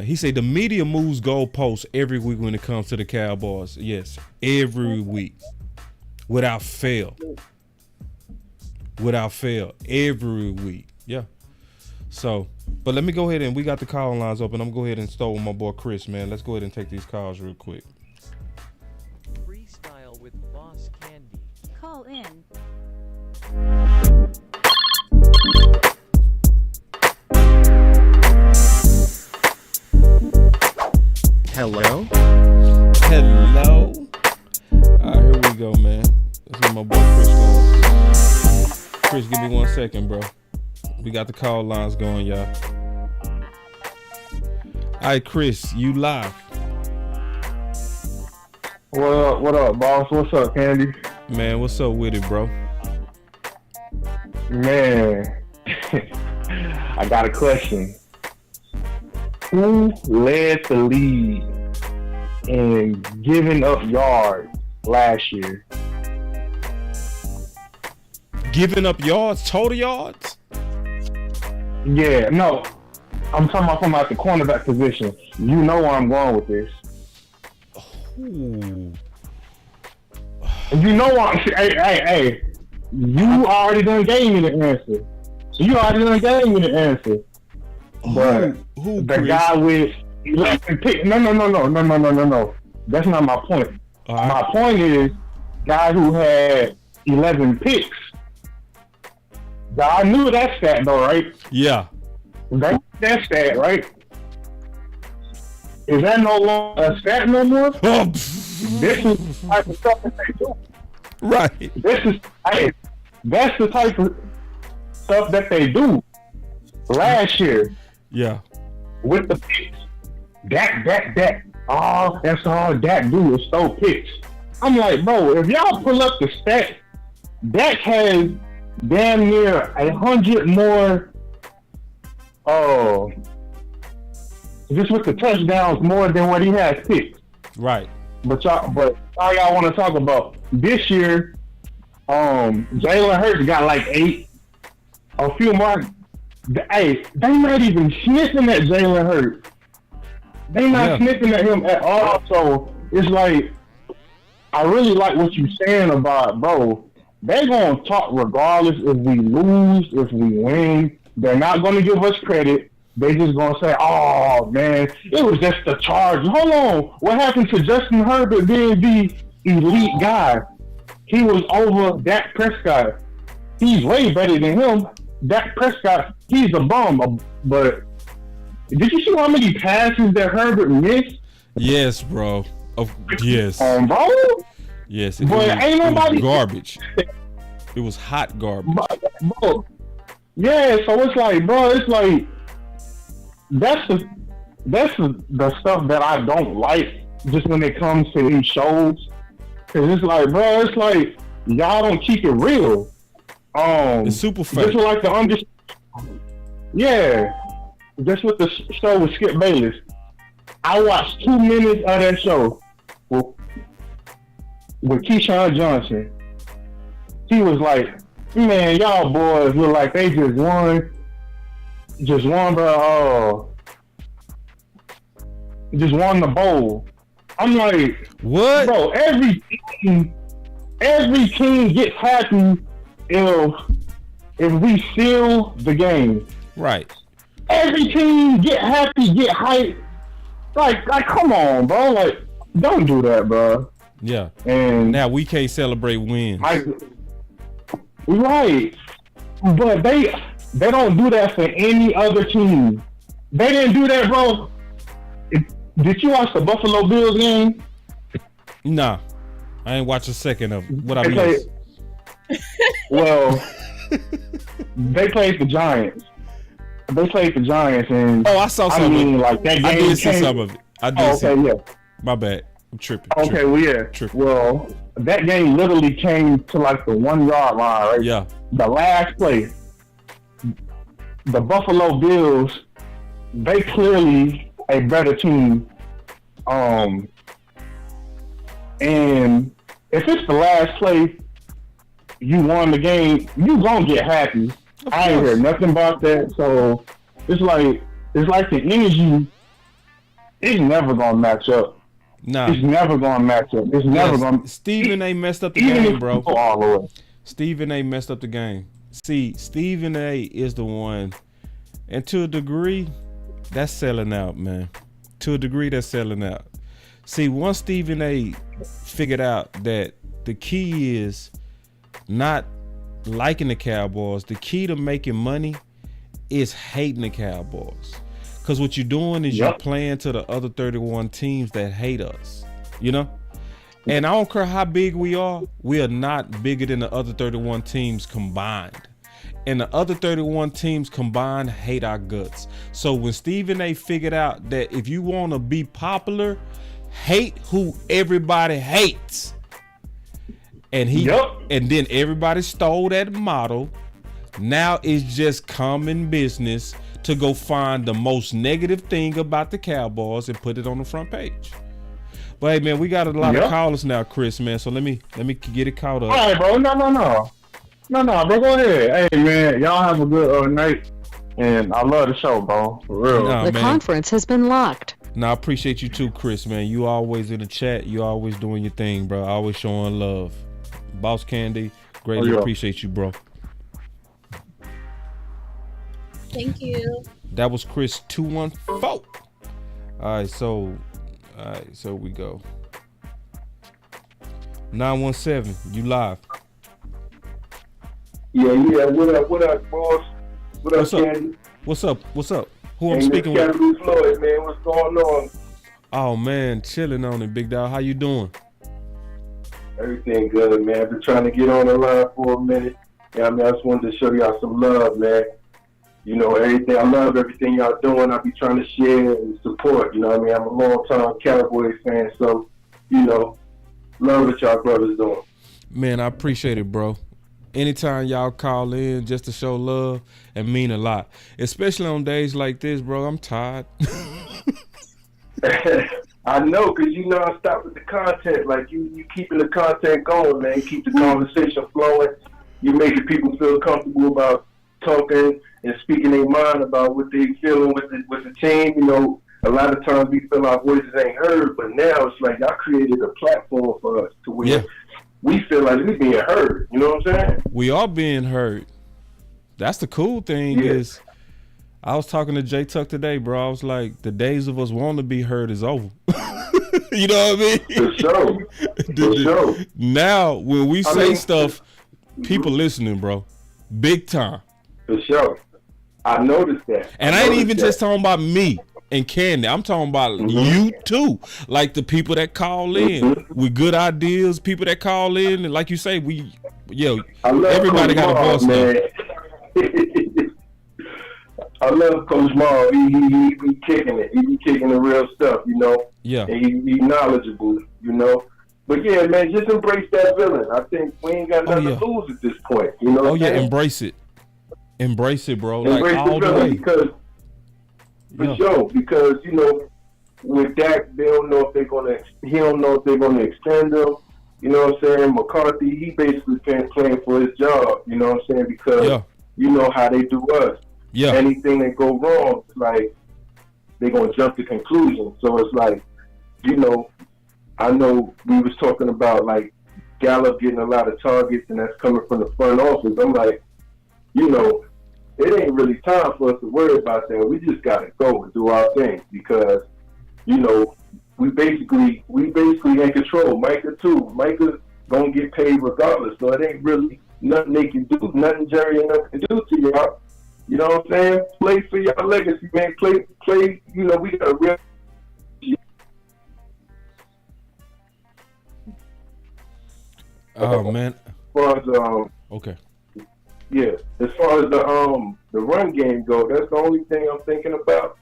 He said the media moves goalposts every week when it comes to the Cowboys. Yes, every week. Without fail. Every week. Yeah. So, but let me go ahead and we got the call lines open. I'm going to go ahead and start with my boy Chris, man. Let's go ahead and take these calls real quick. Freestyle with Boss Candy. Call in. Hello. All right, here we go, man. This is my boy Chris going. Chris, give me 1 second, bro. We got the call lines going, y'all. All right, Chris, you live. What up, boss? What's up, Candy? Man, what's up with it, bro? Man, I got a question. Who led the league in giving up yards last year? Giving up yards, total yards? Yeah, no. I'm talking about from the cornerback position. You know where I'm going with this. Ooh. You know what? Hey. You already done gave me the answer. But who the Chris? guy with 11 picks. No. That's not my point. Right. My point is, guy who had 11 picks. I knew that stat though, right? Yeah. That stat, right? Is that no longer a stat no more? This is the type of stuff that they do. Right. That's the type of stuff that they do. Last year, yeah, with the picks, Dak. Oh, that's all Dak do is throw picks. I'm like, bro, if y'all pull up the stats, Dak has damn near 100 more. Just with the touchdowns, more than what he has picks. Right. But all y'all want to talk about this year. Jalen Hurts got like 8. A few more. Hey, they not even sniffing at Jalen Hurts. They not sniffing at him at all. So it's like, I really like what you're saying about, bro. They're gonna talk regardless if we lose, if we win. They're not gonna give us credit. They just gonna say, "Oh man, it was just the Chargers." Hold on, what happened to Justin Herbert being the elite guy? He was over Dak Prescott. He's way better than him. Dak Prescott, he's a bum. But did you see how many passes that Herbert missed? Yes, bro. Yes. Bro. Yes. But ain't nobody garbage. It was hot garbage. Bro. Yeah. So it's like, bro. It's like that's the stuff that I don't like. Just when it comes to these shows, because it's like, bro. It's like y'all don't keep it real. It's super fake. Just like the just with the show with Skip Bayless. I watched 2 minutes of that show with Keyshawn Johnson. He was like, "Man, y'all boys look like they just won." just won the bowl. I'm like, what? Bro, every team gets happy if we seal the game. Right. Every team get happy, get hyped. Like, come on, bro. Like, don't do that, bro. Yeah. And now we can't celebrate wins. Right. But they don't do that for any other team. They didn't do that, bro. Did you watch the Buffalo Bills game? Nah. I ain't watched a second of it. What I missed? Well, they played the Giants. And I saw some of it. Like that game I did see some of it. I did see. Yeah. My bad. I'm tripping. Well, yeah. Tripping. Well, that game literally came to like the 1 yard line, right? Yeah. The last play, the Buffalo Bills, they clearly a better team. And if it's the last play, you won the game, you gonna get happy. I ain't heard nothing about that. So it's like the energy is never gonna match up. Nah. It's never gonna match up. It's never gonna. Stephen A messed up the game, bro. Stephen A messed up the game. See, Stephen A is the one, and to a degree, that's selling out, man. To a degree, that's selling out. See, once Stephen A figured out that the key is not liking the Cowboys, the key to making money is hating the Cowboys. Because what you're doing is you're playing to the other 31 teams that hate us, you know? And I don't care how big we are not bigger than the other 31 teams combined. And the other 31 teams combined hate our guts. So when Stephen A figured out that if you want to be popular, hate who everybody hates. And and then everybody stole that model. Now it's just common business to go find the most negative thing about the Cowboys and put it on the front page. But hey, man, we got a lot of callers now, Chris, man. So let me get it caught up. All right, bro. No, bro. Go ahead. Hey, man, y'all have a good night, and I love the show, bro. For real. The conference has been locked. No, I appreciate you too, Chris, man. You always in the chat. You always doing your thing, bro. Always showing love. Boss Candy, greatly appreciate you, bro. Thank you. That was Chris 214. All right, so we go. 917, you live. Yeah. What up, boss? What up, Candy? What's up? Who I'm speaking with? Floyd, man. What's going on? Oh man, chilling on it, big dog. How you doing? Everything good, man. I've been trying to get on the line for a minute. Yeah, I mean, I just wanted to show y'all some love, man. You know, everything. I love everything y'all doing. I'll be trying to share and support. You know what I mean? I'm a long-time Cowboys fan, so, you know, love what y'all brothers doing. Man, I appreciate it, bro. Anytime y'all call in just to show love, it mean a lot. Especially on days like this, bro. I'm tired. I know, because you know I stop with the content. Like, you keeping the content going, man. You keep the conversation flowing. You making people feel comfortable about talking and speaking their mind about what they feeling with the team. You know, a lot of times we feel our voices ain't heard, but now it's like y'all created a platform for us to where we feel like we being heard. You know what I'm saying? We are being heard. That's the cool thing is, I was talking to J Tuck today, bro. I was like, the days of us wanting to be heard is over. You know what I mean? For sure. Now, when we say stuff, people listening, bro. Big time. For sure. I noticed that. And I ain't even just talking about me and Candy. I'm talking about you too. Like the people that call in with good ideas, people that call in, and like you say, everybody got a voice, man. I love Coach Maul. He be kicking it. He be kicking the real stuff, you know. Yeah. And he be knowledgeable, you know. But yeah, man, just embrace that villain. I think we ain't got nothing to lose at this point, you know. Oh yeah, embrace it. Embrace it, bro. Embrace like all the the way. Because for sure, because you know, with Dak, he don't know if they're gonna extend him. You know what I'm saying? McCarthy, he basically playing for his job. You know what I'm saying? Because you know how they do us. Yeah. Anything that go wrong, it's like they're gonna jump to conclusions. So it's like, you know, I know we was talking about like Gallup getting a lot of targets, and that's coming from the front office. I'm like, you know, it ain't really time for us to worry about that. We just gotta go and do our thing because, you know, we basically in control. Micah too. Micah's gonna get paid regardless. So it ain't really nothing they can do, nothing Jerry and them can do to y'all. You know what I'm saying? Play for your legacy, man. Play. You know, we got a real. Oh man. As far as okay. Yeah, as far as the run game go, that's the only thing I'm thinking about.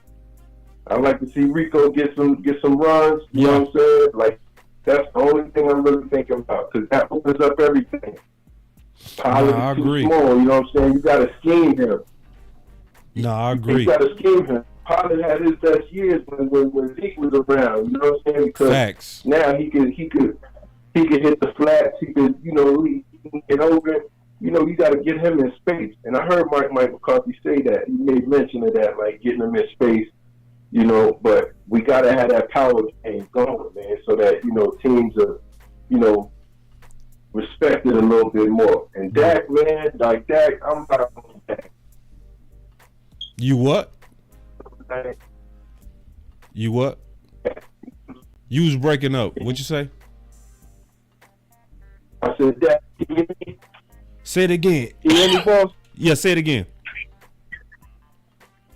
I'd like to see Rico get some runs. You know what I'm saying? Like that's the only thing I'm really thinking about because that opens up everything. I agree. Small, you know what I'm saying? You got to scheme him. No, I agree. You got to scheme him. Pollard had his best years when Zeke was around. You know what I'm saying? Because facts. Now he could hit the flats. He could, you know, he can get over it. You know, you got to get him in space. And I heard Mike McCarthy say that. He made mention of that, like getting him in space. You know, but we got to have that power game going, man, so that, you know, teams are, you know, respected a little bit more. And Dak, man, like Dak, I'm not on Dak. You what? You what? You was breaking up. What'd you say? I said Dak. Say it again. You hear me, boss? Yeah, say it again.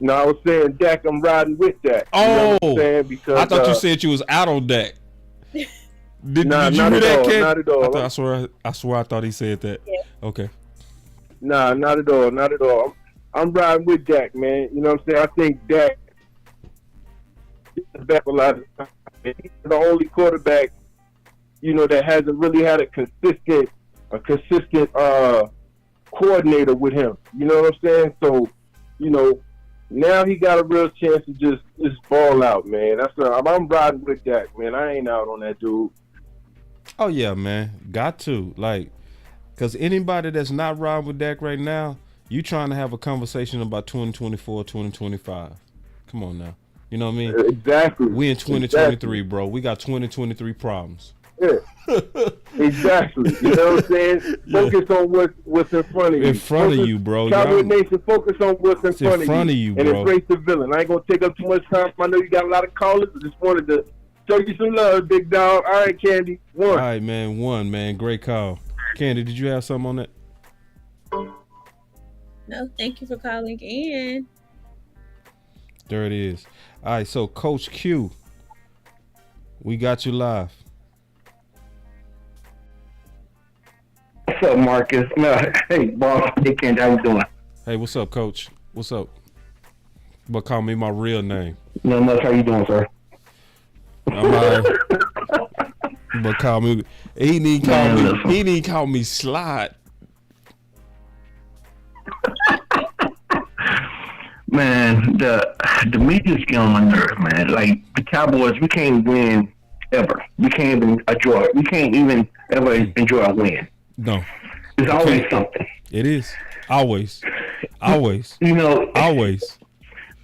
No, I was saying Dak, I'm riding with Dak. Oh, you know what I'm saying? Because, I thought you said you was out on Dak. Did you hear that, Ken? Not at all. I swear I thought he said that. Yeah. Okay. Nah, not at all. Not at all. I'm riding with Dak, man. You know what I'm saying? I think Dak is back a lot of time. He's the only quarterback, you know, that hasn't really had a consistent coordinator with him. You know what I'm saying? So, you know, now he got a real chance to just ball out, man. I'm riding with Dak, man. I ain't out on that dude. Oh yeah, man. Got to. Like, cause anybody that's not riding with Dak right now, you trying to have a conversation about 2024, 2025. Come on now. You know what I mean? Exactly. We in 2023, bro. We got 2023 problems. Yeah. Exactly. You know what I'm saying? Focus on what's in front of you. In front of you, bro. Cowboy Nation, focus on what's in front of you. Bro. And embrace the villain. I ain't gonna take up too much time. I know you got a lot of callers. I just wanted to show you some love, big dog. All right, Candy. One. All right, man. One, man. Great call. Candy, did you have something on that? No, thank you for calling in. There it is. All right, so Coach Q, we got you live. What's up, Marcus? No, hey, boss. Hey, Candy, how you doing? Hey, what's up, Coach? What's up? But call me my real name. No much. How you doing, sir? I'm all right. But call me. He didn't call me Slide. Man, the media's getting on my nerves, man. Like the Cowboys, we can't win ever. We can't even ever enjoy a win. No, it's always something. It is always. You know, always.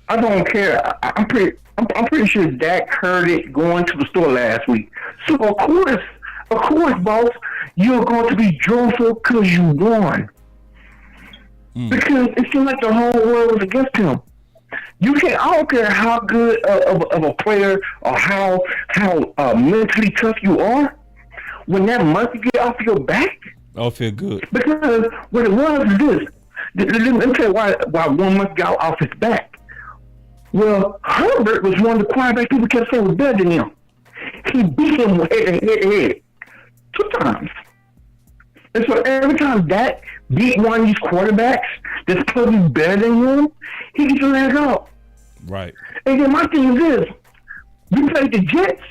I don't care. I'm pretty sure Dak heard it going to the store last week. So of course, boss, you're going to be joyful because you won. Because it seems like the whole world was against him. I don't care how good of a player or how mentally tough you are. When that monkey get off your back, I'll feel good. Because what it was is this. Let me tell you why one monkey got off his back. Well, Herbert was one of the quarterbacks people kept saying was better than him. He beat him head 2 times. And so every time Dak beat one of these quarterbacks that's probably better than him, he gets your leg out. Right. And then my thing is this. We played the Jets.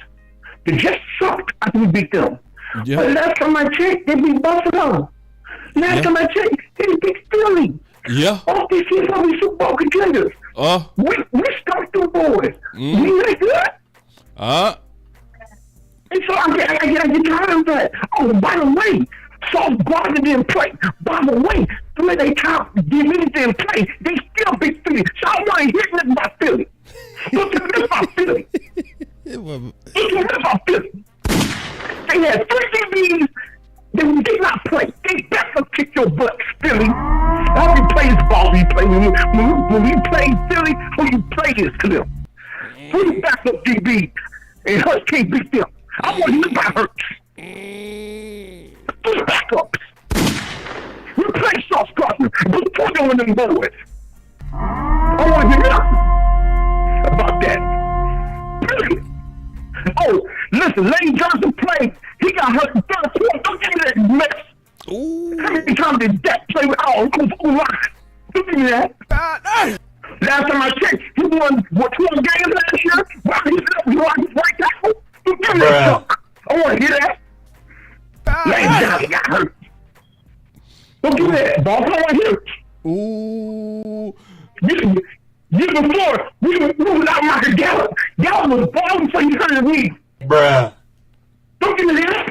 The Jets sucked after we beat them. Yeah. But last time I checked, they beat Buffalo. Last time I checked, they beat Philly. Yeah. All these teams are Super Bowl contenders. We stumped them boys. We ain't good. And so I get tired of that. Oh, by the way, Sauce Gardner didn't play. By the way, Some of they top DBs didn't play. They still beat Philly. So I want to hear nothing about Philly. Don't tell me about Philly. Don't tell me about Philly. They had 3 DBs. They did not play. They better kick your butt, Philly. How you play this ball we play? When we play Philly, who you play this to them? Who you back up DB? And Hurts can't beat them. I want to hear about Hurts. Who the backups? Replace Sauce Gardner. Put them in them boys. I want to hear nothing about that. Period. Oh, listen, Lane Johnson played. He got hurt in 3rd quarter. Don't give me that mess. Ooh. How many times did Dak play with all line? Don't give me that. Last time I checked, he won, 12 games last year? While he's up, he won his right tackle? Don't give me that suck. I want to hear that. Lane Johnson got hurt. Don't give me that. Boss, I want to hear it. Ooh. You before, we was out Micah Gallup. Gallup was balling before you heard of me. Bruh. Don't give me that.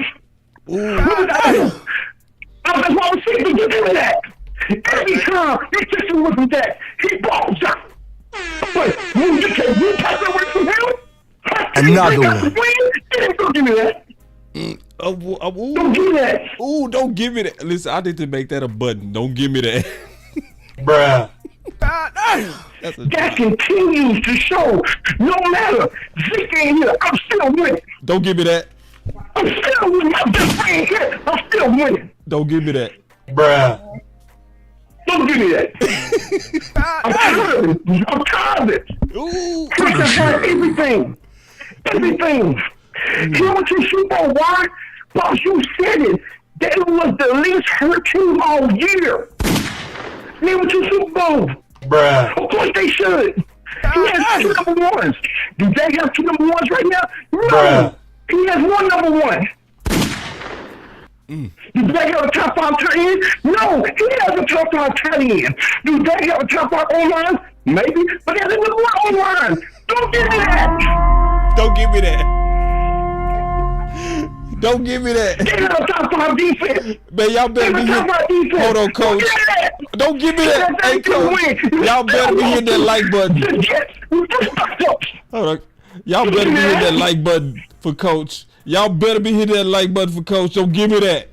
That's why I was saying, don't give me that. Every time you take away from that, he balls out. But when you take away from him, another one. Don't give me that. Don't give me that. Ooh, don't give me that. Listen, I need to make that a button. Don't give me that. Bruh. That continues to show no matter Zeke ain't here, I'm still winning. Don't give me that. I'm still winning. My best friend here, I'm still winning. Don't give me that. Bruh. Don't give me that. I'm tired of it. I'm tired of it. Ooh. Chris has everything. Everything. Here with your Super Bowl, why? Boss, you said it. That was the least hurt team all year. Name with your Super Bowl. Bruh. Of course they should. He has 2 number ones. Do they have 2 number ones right now? No. Bruh. He has 1 number one. Do they have a top 5 tight end? No. He has a top 5 tight end. Do they have a top 5 online? Maybe. But they have a number 1 online. Don't give me that. Don't give me that. Don't give me that. They have a top 5 defense. Man, y'all better be hitting. Hold on, coach. Don't give me that. Hey, coach. Y'all better be hitting that like button. Hold on. Y'all better be hitting that like button for coach. Y'all better be hitting that like button for coach. Don't give me that.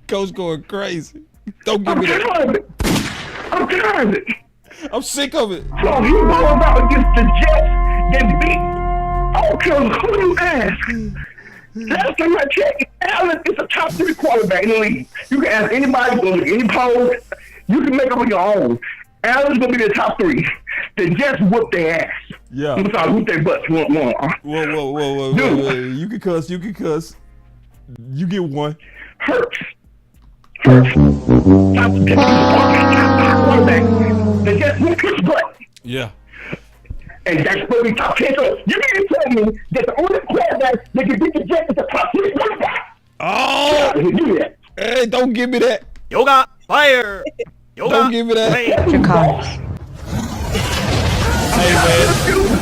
Coach going crazy. Don't give me that. I'm tired of it. I'm sick of it. So he goes out against the Jets. They beat. I don't care who you ask. Last time I checked, Allen is a top 3 quarterback in the league. You can ask anybody, go to any poll. You can make up on your own. Allen's gonna be the top 3. The Jets whoop their ass. Yeah. I'm sorry, whoop their butts. Whoa. You can cuss. You get 1. Hurts. Top 5 quarterback. The Jets whoop his butt. Yeah. And that's what we talk. So you mean to tell me that the only quarterback that can beat the Jets is the top 3 quarterback? Oh! Do that. Hey, don't give me that. Yoga fire. Yoga. Don't give me that. Your cards. Hey, man.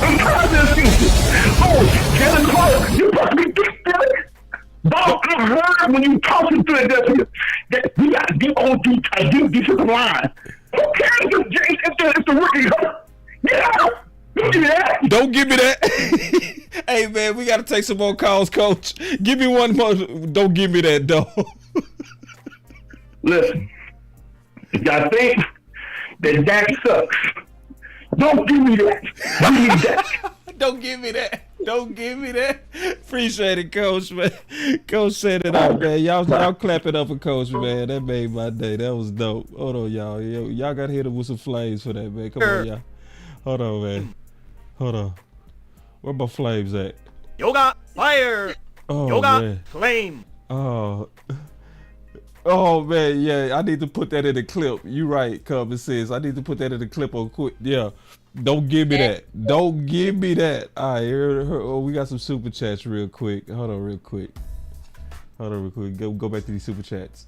I'm tired of this season. Oh, Kevin Clark, you must be big, Billy. Bob, I heard when you talked to Philadelphia that we got to get on defensive line. Who cares if the rookie hurt? Yeah. Don't give me that. Don't give me that. Hey, man, we got to take some more calls, coach. Give me 1 more. Don't give me that, though. Listen, if y'all think that Dak sucks, don't give me that. Give me that. Don't give me that. Don't give me that. Appreciate it, coach, man. Coach said it out, man. Y'all clap it up for coach, man. That made my day. That was dope. Hold on, y'all. Y'all got to hit him with some flames for that, man. Come on, y'all. Hold on, man. Hold on. Where my flames at? Yoga fire. Oh, Yoga man. flame. Oh man, yeah. I need to put that in the clip. You right, Cub. It says I need to put that in the clip on quick. Yeah. Don't give me that. Don't give me that. All right, we got some super chats real quick. Hold on real quick. Go back to these super chats.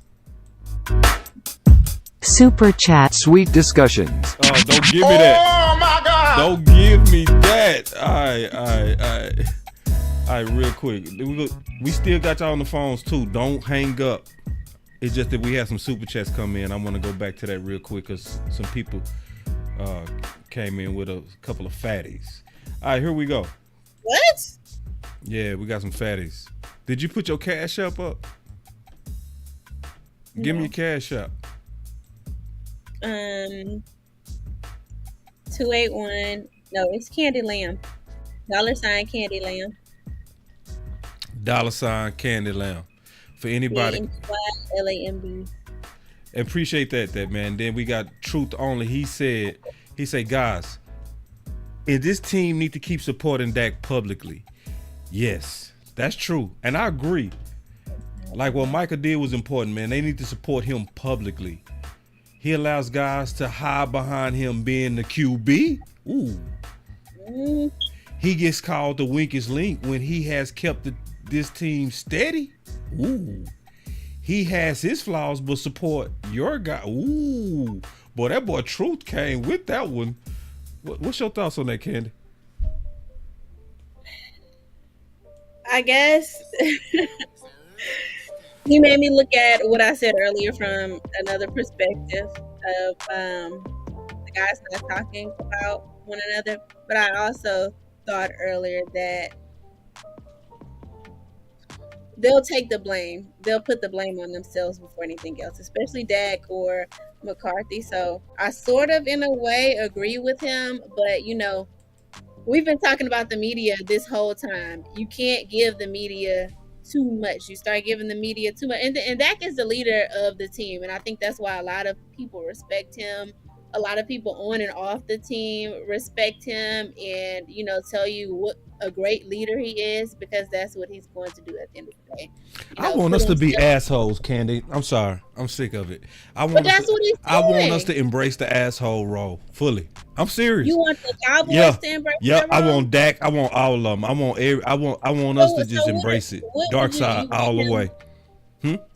Super chat. Sweet discussions. Oh, don't give me that. Oh my God. Don't give me that. All right, real quick. We still got y'all on the phones too. Don't hang up. It's just that we had some super chats come in. I want to go back to that real quick because some people came in with a couple of fatties. All right, here we go. What? Yeah, we got some fatties. Did you put your cash up? Give me your cash up. 281. No, it's Candy Lamb. $ Candy Lamb. $ Candy Lamb. For anybody. LAMB. Appreciate that man. Then we got Truth Only. He said, guys, if this team need to keep supporting Dak publicly. Yes, that's true. And I agree. Like what Micah did was important, man. They need to support him publicly. He allows guys to hide behind him being the QB. Ooh. He gets called the weakest link when he has kept this team steady. Ooh. He has his flaws, but support your guy. Ooh. Boy, that boy Truth came with that one. What's your thoughts on that, Candy? I guess he made me look at what I said earlier from another perspective of the guys not talking about one another. But I also thought earlier that they'll take the blame. They'll put the blame on themselves before anything else, especially Dak or McCarthy. So I sort of, in a way, agree with him. But, we've been talking about the media this whole time. You can't give the media too much. You start giving the media too much. And Dak is the leader of the team. And I think that's why a lot of people respect him. A lot of people on and off the team respect him and, tell you what a great leader he is, because that's what he's going to do at the end of the day. I want us to be assholes, Candy. I'm sorry. I'm sick of it. I want us to embrace the asshole role fully. I'm serious. You want the Cowboys to embrace that role? I want Dak. I want all of them. I want us to just embrace it. Dark side all the way.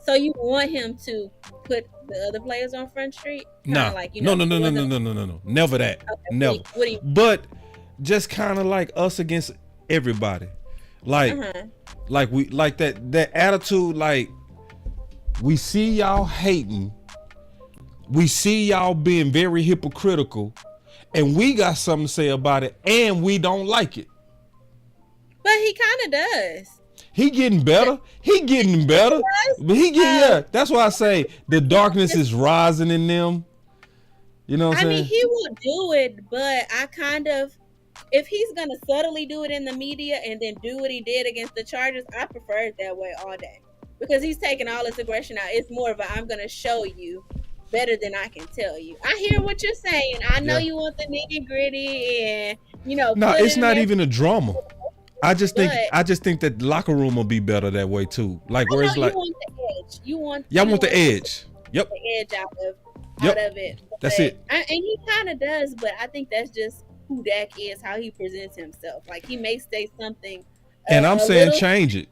So you want him to put the other players on Front Street? No. No. Never that. Okay, Never. But just kind of like us against everybody. Like we like that attitude. Like we see y'all hating. We see y'all being very hypocritical, and we got something to say about it, and we don't like it. But he kind of does. He getting better. But that's why I say the darkness is rising in them. You know what I'm saying? I mean, he will do it, but I kind of, if he's going to subtly do it in the media and then do what he did against the Chargers, I prefer it that way all day. Because he's taking all his aggression out. It's more of a, I'm going to show you better than I can tell you. I hear what you're saying. I know you want the nitty gritty and, No, it's not even a drama. I just think that locker room will be better that way too. Like where it's like you want the edge. You want the edge. Yep. The edge out of it. That's it. And he kind of does, but I think that's just who Dak is, how he presents himself. Like he may say something. And I'm saying change it.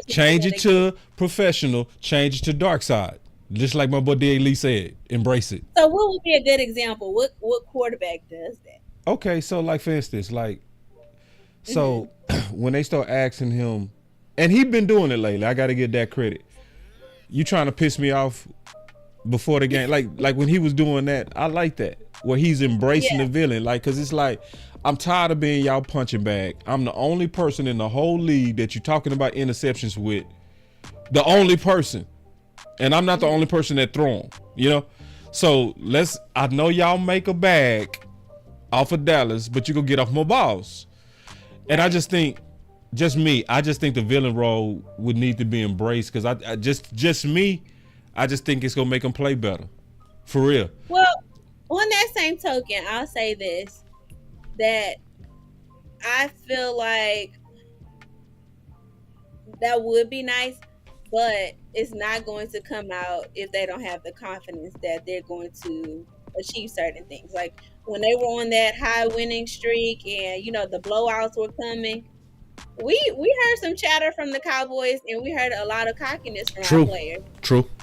Change it to professional. Change it to dark side. Just like my boy D.A. said, embrace it. So what would be a good example? What quarterback does that? Okay, so like for instance, like. So when they start asking him, and he's been doing it lately, I got to give that credit. You trying to piss me off before the game, like when he was doing that, I like that where he's embracing the villain, like because it's like I'm tired of being y'all punching bag. I'm the only person in the whole league that you're talking about interceptions with, the only person, and I'm not the only person that throw them. So I know y'all make a bag off of Dallas, but you go get off my balls. And I just think, I just think the villain role would need to be embraced because I just think it's gonna make them play better, for real. Well, on that same token, I'll say this: that I feel like that would be nice, but it's not going to come out if they don't have the confidence that they're going to achieve certain things. Like when they were on that high winning streak and the blowouts were coming, we heard some chatter from the Cowboys and we heard a lot of cockiness from our players.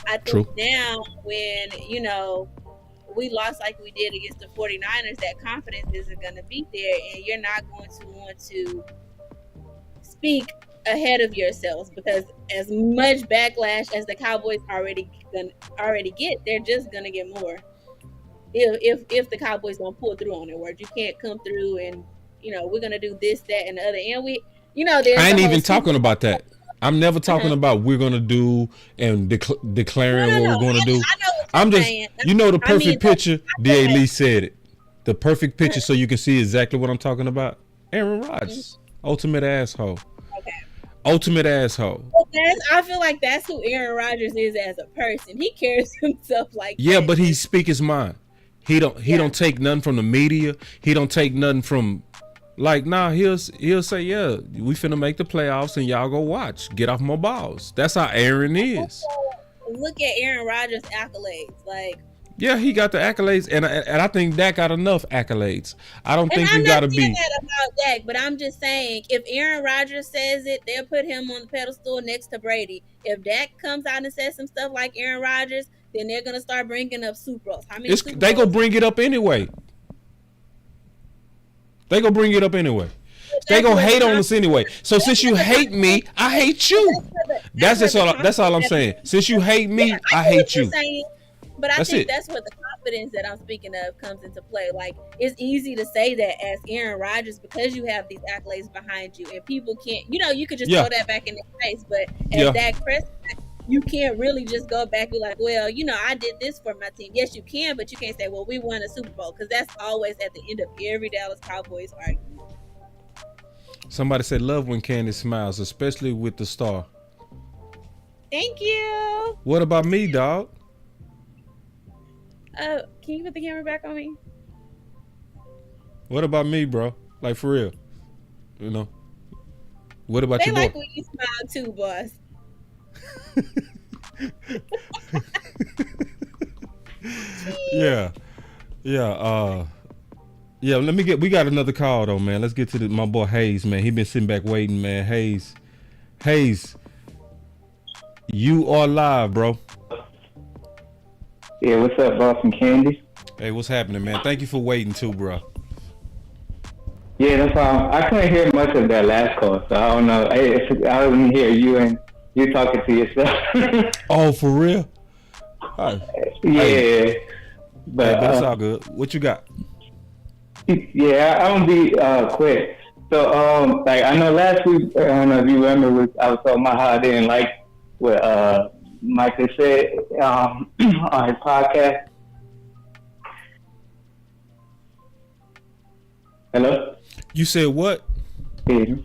I think now when we lost like we did against the 49ers, that confidence isn't going to be there and you're not going to want to speak ahead of yourselves, because as much backlash as the Cowboys already get, they're just gonna get more. If the Cowboys don't pull through on their word, you can't come through and we're gonna do this, that, and the other, and we there's I ain't the whole even talking about that. I'm never talking about we're gonna do and declaring what we're gonna do. I'm just saying. the perfect picture. D.A. Lee said it. The perfect picture, so you can see exactly what I'm talking about. Aaron Rodgers, ultimate asshole. Okay. Ultimate asshole. I feel like that's who Aaron Rodgers is as a person. He carries himself like Yeah, that. but he speak his mind. He don't take nothing from the media. He don't take nothing from he'll say, yeah, we finna make the playoffs and y'all go watch. Get off my balls. That's how Aaron is. Look at Aaron Rodgers' accolades. Yeah, he got the accolades, and I think Dak got enough accolades. I don't think you gotta be. I'm not saying that about Dak, but I'm just saying if Aaron Rodgers says it, they'll put him on the pedestal next to Brady. If Dak comes out and says some stuff like Aaron Rodgers, then they're gonna start bringing up Super Bowls. How many Super Bowls? They gonna bring it up anyway. They gonna bring it up anyway. They gonna hate on us anyway. So since you hate me, I hate you. That's all I'm saying. Since you hate me, I hate you. But I think that's where the confidence that I'm speaking of comes into play. It's easy to say that as Aaron Rodgers because you have these accolades behind you, and people can't. You could just throw that back in their face. But as Dak Prescott, you can't really just go back and be like, well, I did this for my team. Yes, you can, but you can't say, well, we won a Super Bowl, because that's always at the end of every Dallas Cowboys argument. Somebody said, love when Candy smiles, especially with the star. Thank you. What about me, dog? Can you put the camera back on me? What about me, bro? For real. What about they your like boy? when you smile too, boss. Yeah. We got another call though, man. Let's get to my boy Hayes, man. He been sitting back waiting, man. Hayes, you are live, bro. Yeah, what's up, Boss and Candy? Hey, what's happening, man? Thank you for waiting too, bro. Yeah, that's why I couldn't hear much of that last call, so I don't know. I didn't hear you and you talking to yourself. Oh, for real? Right. Yeah, hey. but it's all good. What you got? Yeah, I'm gonna be quick. So, I know last week, I don't know if you remember, I was talking about how I didn't like what Micah said on his podcast. Hello? You said what? Yeah.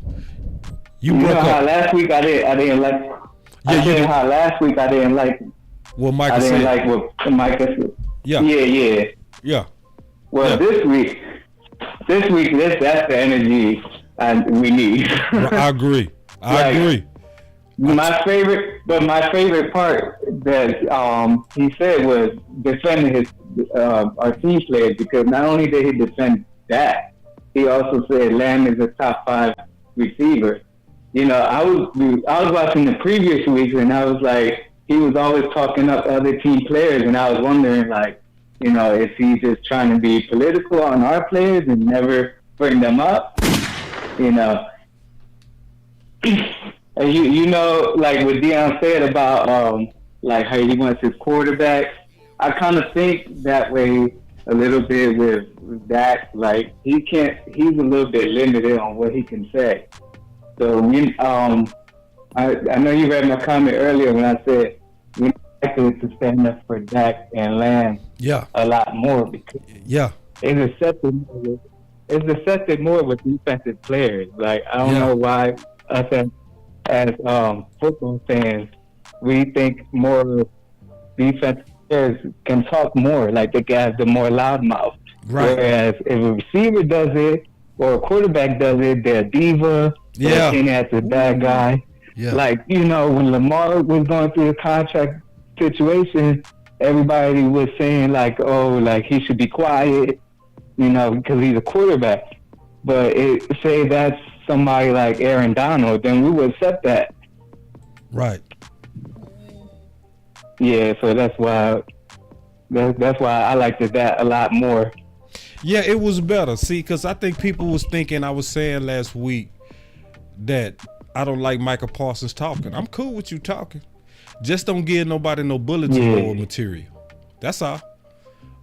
You know broke how up. last week I didn't like. Yeah, I said how last week I didn't like. What Micah said. I didn't said. like what Micah said. Yeah. Yeah. Well, this week, that's the energy we need. I agree. I agree. My favorite part that he said was defending his our team players, because not only did he defend that, he also said Lamb is a top 5 receiver. I was watching the previous weeks, and I was like, he was always talking up other team players, and I was wondering, is he just trying to be political on our players and never bring them up? And what Deion said about how he wants his quarterbacks, I kind of think that way a little bit with Dak. He's a little bit limited on what he can say. So I know you read my comment earlier when I said we like to stand up for Dak and Lamb a lot more, because it's accepted more with defensive players. I don't know why us as football fans, we think more defensive players can talk more, they can have the more loudmouth. Right. Whereas if a receiver does it or a quarterback does it, they're a diva. They're seen as a bad guy. Yeah. When Lamar was going through the contract situation, everybody was saying he should be quiet, because he's a quarterback. But say that's somebody like Aaron Donald, then we would accept that. Right. Yeah, so that's why I liked that a lot more. Yeah, it was better. See, because I think people was thinking, I was saying last week that I don't like Micah Parsons talking. I'm cool with you talking. Just don't give nobody no bulletin board material. That's all.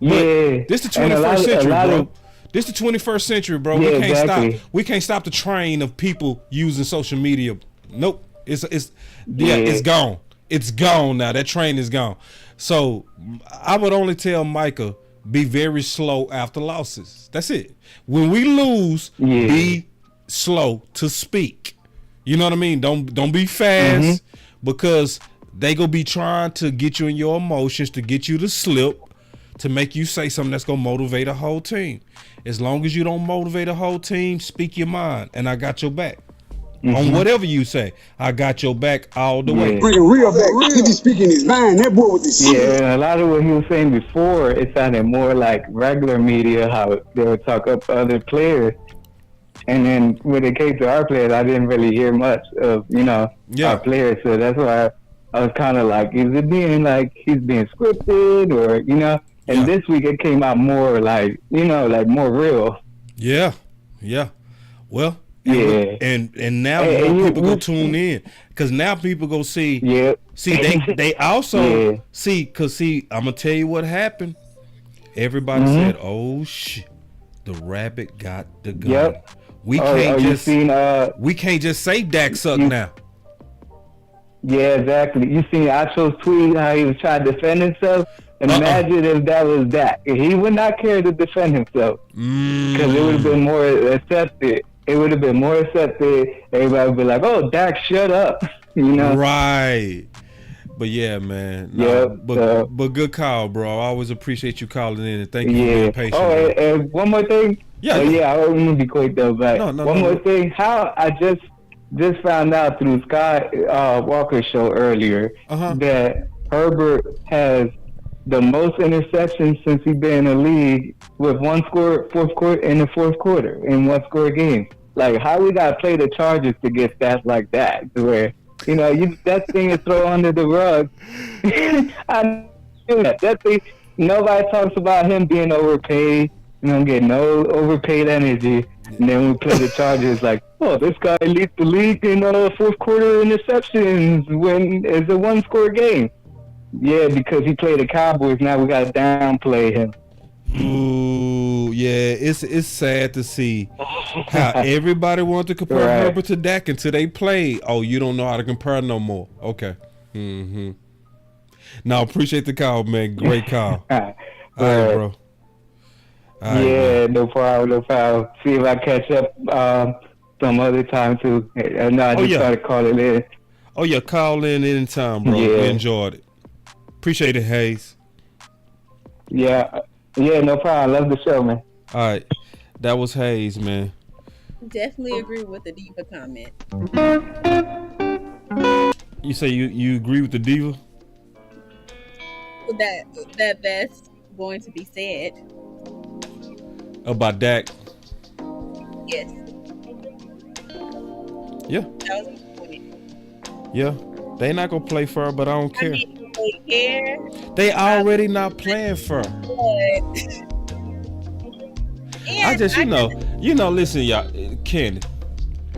But this the 21st century, bro. This the 21st century, bro. Yeah, we can't exactly. stop. We can't stop the train of people using social media. Nope. It's gone. It's gone now. That train is gone. So I would only tell Micah, be very slow after losses. That's it. When we lose, be slow to speak. You know what I mean? Don't be fast because they gonna be trying to get you in your emotions, to get you to slip, to make you say something that's gonna motivate a whole team. As long as you don't motivate a whole team, speak your mind, and I got your back. On whatever you say, I got your back all the way. Bring it real back. He be speaking his mind. That boy with the shit. Yeah, and a lot of what he was saying before, it sounded more like regular media, how they would talk up other players. And then when it came to our players, I didn't really hear much of, our players. So that's why I was kind of like, is it being like he's being scripted or, And this week it came out more like, like more real. Yeah. Well, and now more people go tune in because now people go see. Yeah. See, they also see I'm gonna tell you what happened. Everybody said, "Oh shit, the rabbit got the gun." Yep. We can't just say Dak sucked now. Yeah, exactly. You seen Acho's tweet how he was trying to defend himself. Imagine if that was Dak. He would not care to defend himself because it would have been more accepted. Everybody would be like, "Oh, Dak, shut up," Right. But yeah, man. But good call, bro. I always appreciate you calling in and thank you for being patient. Oh, and one more thing. I don't want to be quick though, but one more thing. How I just found out through Scott Walker's show earlier that Herbert has the most interceptions since he's been in the league with one score in the fourth quarter in one score game. Like, how we gotta play the Chargers to get stats like that, to where that thing is thrown under the rug. I knew that thing. Nobody talks about him being overpaid. Get no overpaid energy. And then we play the Chargers like, oh, this guy leads the league in fourth quarter interceptions when it's a one score game. Yeah, because he played the Cowboys. Now we got to downplay him. Ooh, yeah. It's sad to see how everybody wanted to compare Herbert to Dak until they played. Oh, you don't know how to compare no more. Okay. Now, appreciate the call, man. Great call. All right, bro. All right, no problem. See if I catch up some other time too. I just started calling in. Oh yeah, call in anytime, bro. We enjoyed it. Appreciate it, Hayes. Yeah, no problem. Love the show, man. All right, that was Hayes, man. Definitely agree with the diva comment. You say you agree with the diva? That's going to be said. About Dak? Yes. Yeah. That was my point. Yeah. They not gonna play fair, but I don't care. They care. They already not playing fair. I just, listen, y'all, Candy,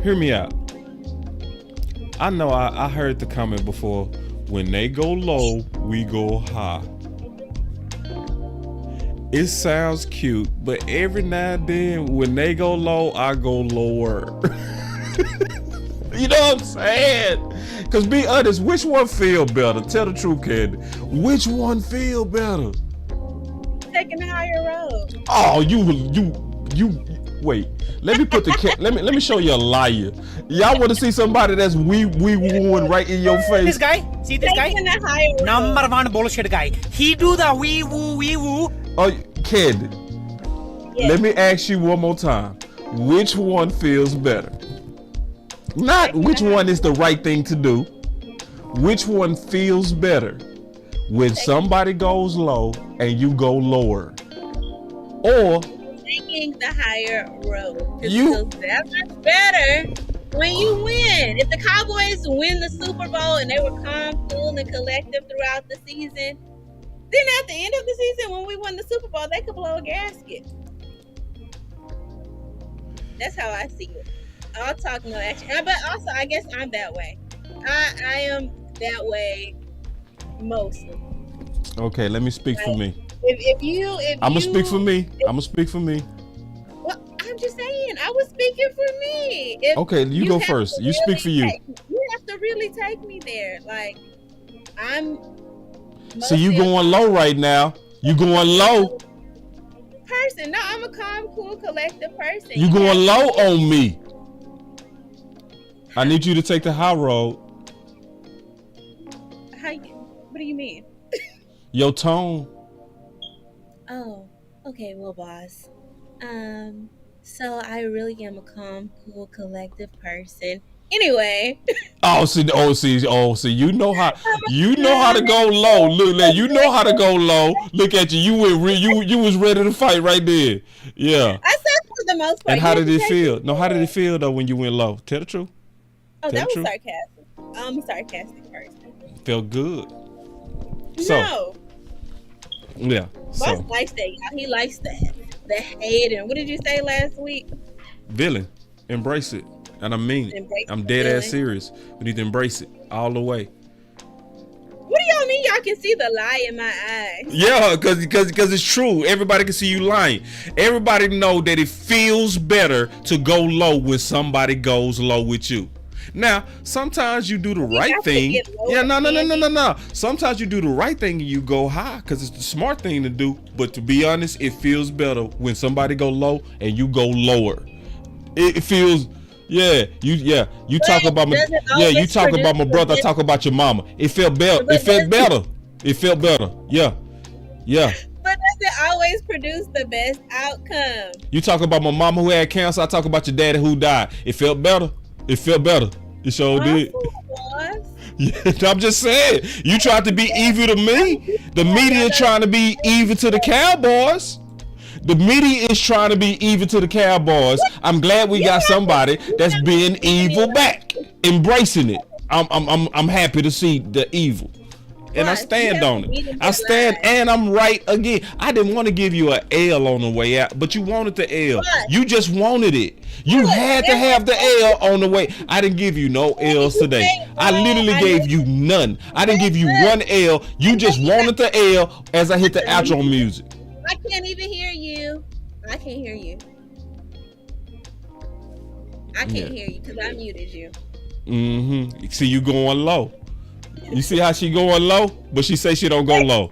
hear me out. I know I heard the comment before. When they go low, we go high. It sounds cute, but every now and then when they go low, I go lower. You know what I'm saying? Because be honest, which one feel better? Tell the truth, Candy. Which one feel better? Taking the higher road. Oh, you wait. Let me put the let me show you a liar. Y'all want to see somebody that's wee wooing right in your face? This guy? See this guy? Number one bullshit guy. He do the wee woo. Oh, Candy. Yes. Let me ask you one more time. Which one feels better? Not which one is the right thing to do. Which one feels better? When somebody goes low and you go lower. Or taking the higher road. It feels that much better when you win. If the Cowboys win the Super Bowl and they were calm, cool, and collective throughout the season, then at the end of the season, when we won the Super Bowl, they could blow a gasket. That's how I see it. I'll talk no action. But also, I guess I'm that way. I am that way mostly. Okay, let me speak for me. I'm gonna speak for me. I'm gonna speak for me. Well, I'm just saying, I was speaking for me. Okay, you go first. You speak for you. You have to really take me there. Like, I'm. So you going low right now. You going low. Person. No, I'm a calm, cool, collective person. You going low on me. I need you to take the high road. What do you mean? Your tone. Oh, okay. Well, boss. So I really am a calm, cool, collective person. Anyway. See, you know how to go low. Look, you know how to go low. Look at you. You was ready to fight right there. Yeah. I said for the most part. And how did it feel? No, how did it feel though when you went low? Tell the truth. Oh, that was sarcastic. I'm a sarcastic person. Felt good. No. Yeah. Boss likes that, y'all. He likes that. The hate and what did you say last week? Villain. Embrace it. And I mean it. I'm dead ass serious. We need to embrace it all the way. What do y'all mean? Y'all can see the lie in my eyes. Yeah, because it's true. Everybody can see you lying. Everybody know that it feels better to go low when somebody goes low with you. Now, sometimes you do the right thing. Yeah, no. Sometimes you do the right thing and you go high because it's the smart thing to do. But to be honest, it feels better when somebody go low and you go lower. It feels, you talk about my, you talk about my brother. I talk about your mama. It felt better. It felt better. It felt better. Yeah. But does it always produce the best outcome? You talk about my mama who had cancer. I talk about your daddy who died. It felt better. It felt better. It sure did. Yeah, I'm just saying. You tried to be evil to me. The media trying to be evil to the Cowboys. The media is trying to be evil to the Cowboys. I'm glad we got somebody that's being evil back, embracing it. I'm happy to see the evil. And I stand on it. I stand and I'm right again. I didn't want to give you an L on the way out, but you wanted the L. You just wanted it. You had to have the L on the way. I didn't give you no L's today. I literally gave you none. I didn't give you one L. You just wanted the L as I hit the outro music. I can't even hear you. I can't hear you. I can't hear you because I muted you. Mm-hmm. See, you going low. You see how she going low, but she say she don't go low.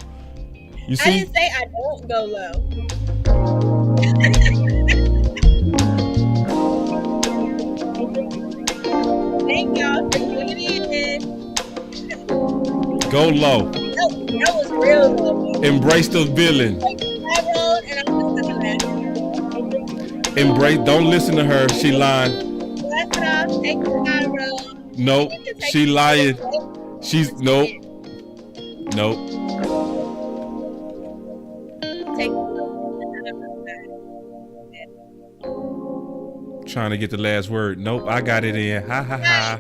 You see? I didn't say I don't go low. Thank y'all for tuning in. Go low. That was real low. Embrace the villain. Embrace. Don't listen to her. She lying. Take the high road. Nope. She lying. She's nope. Trying to get the last word. Nope, I got it in. Ha ha ha.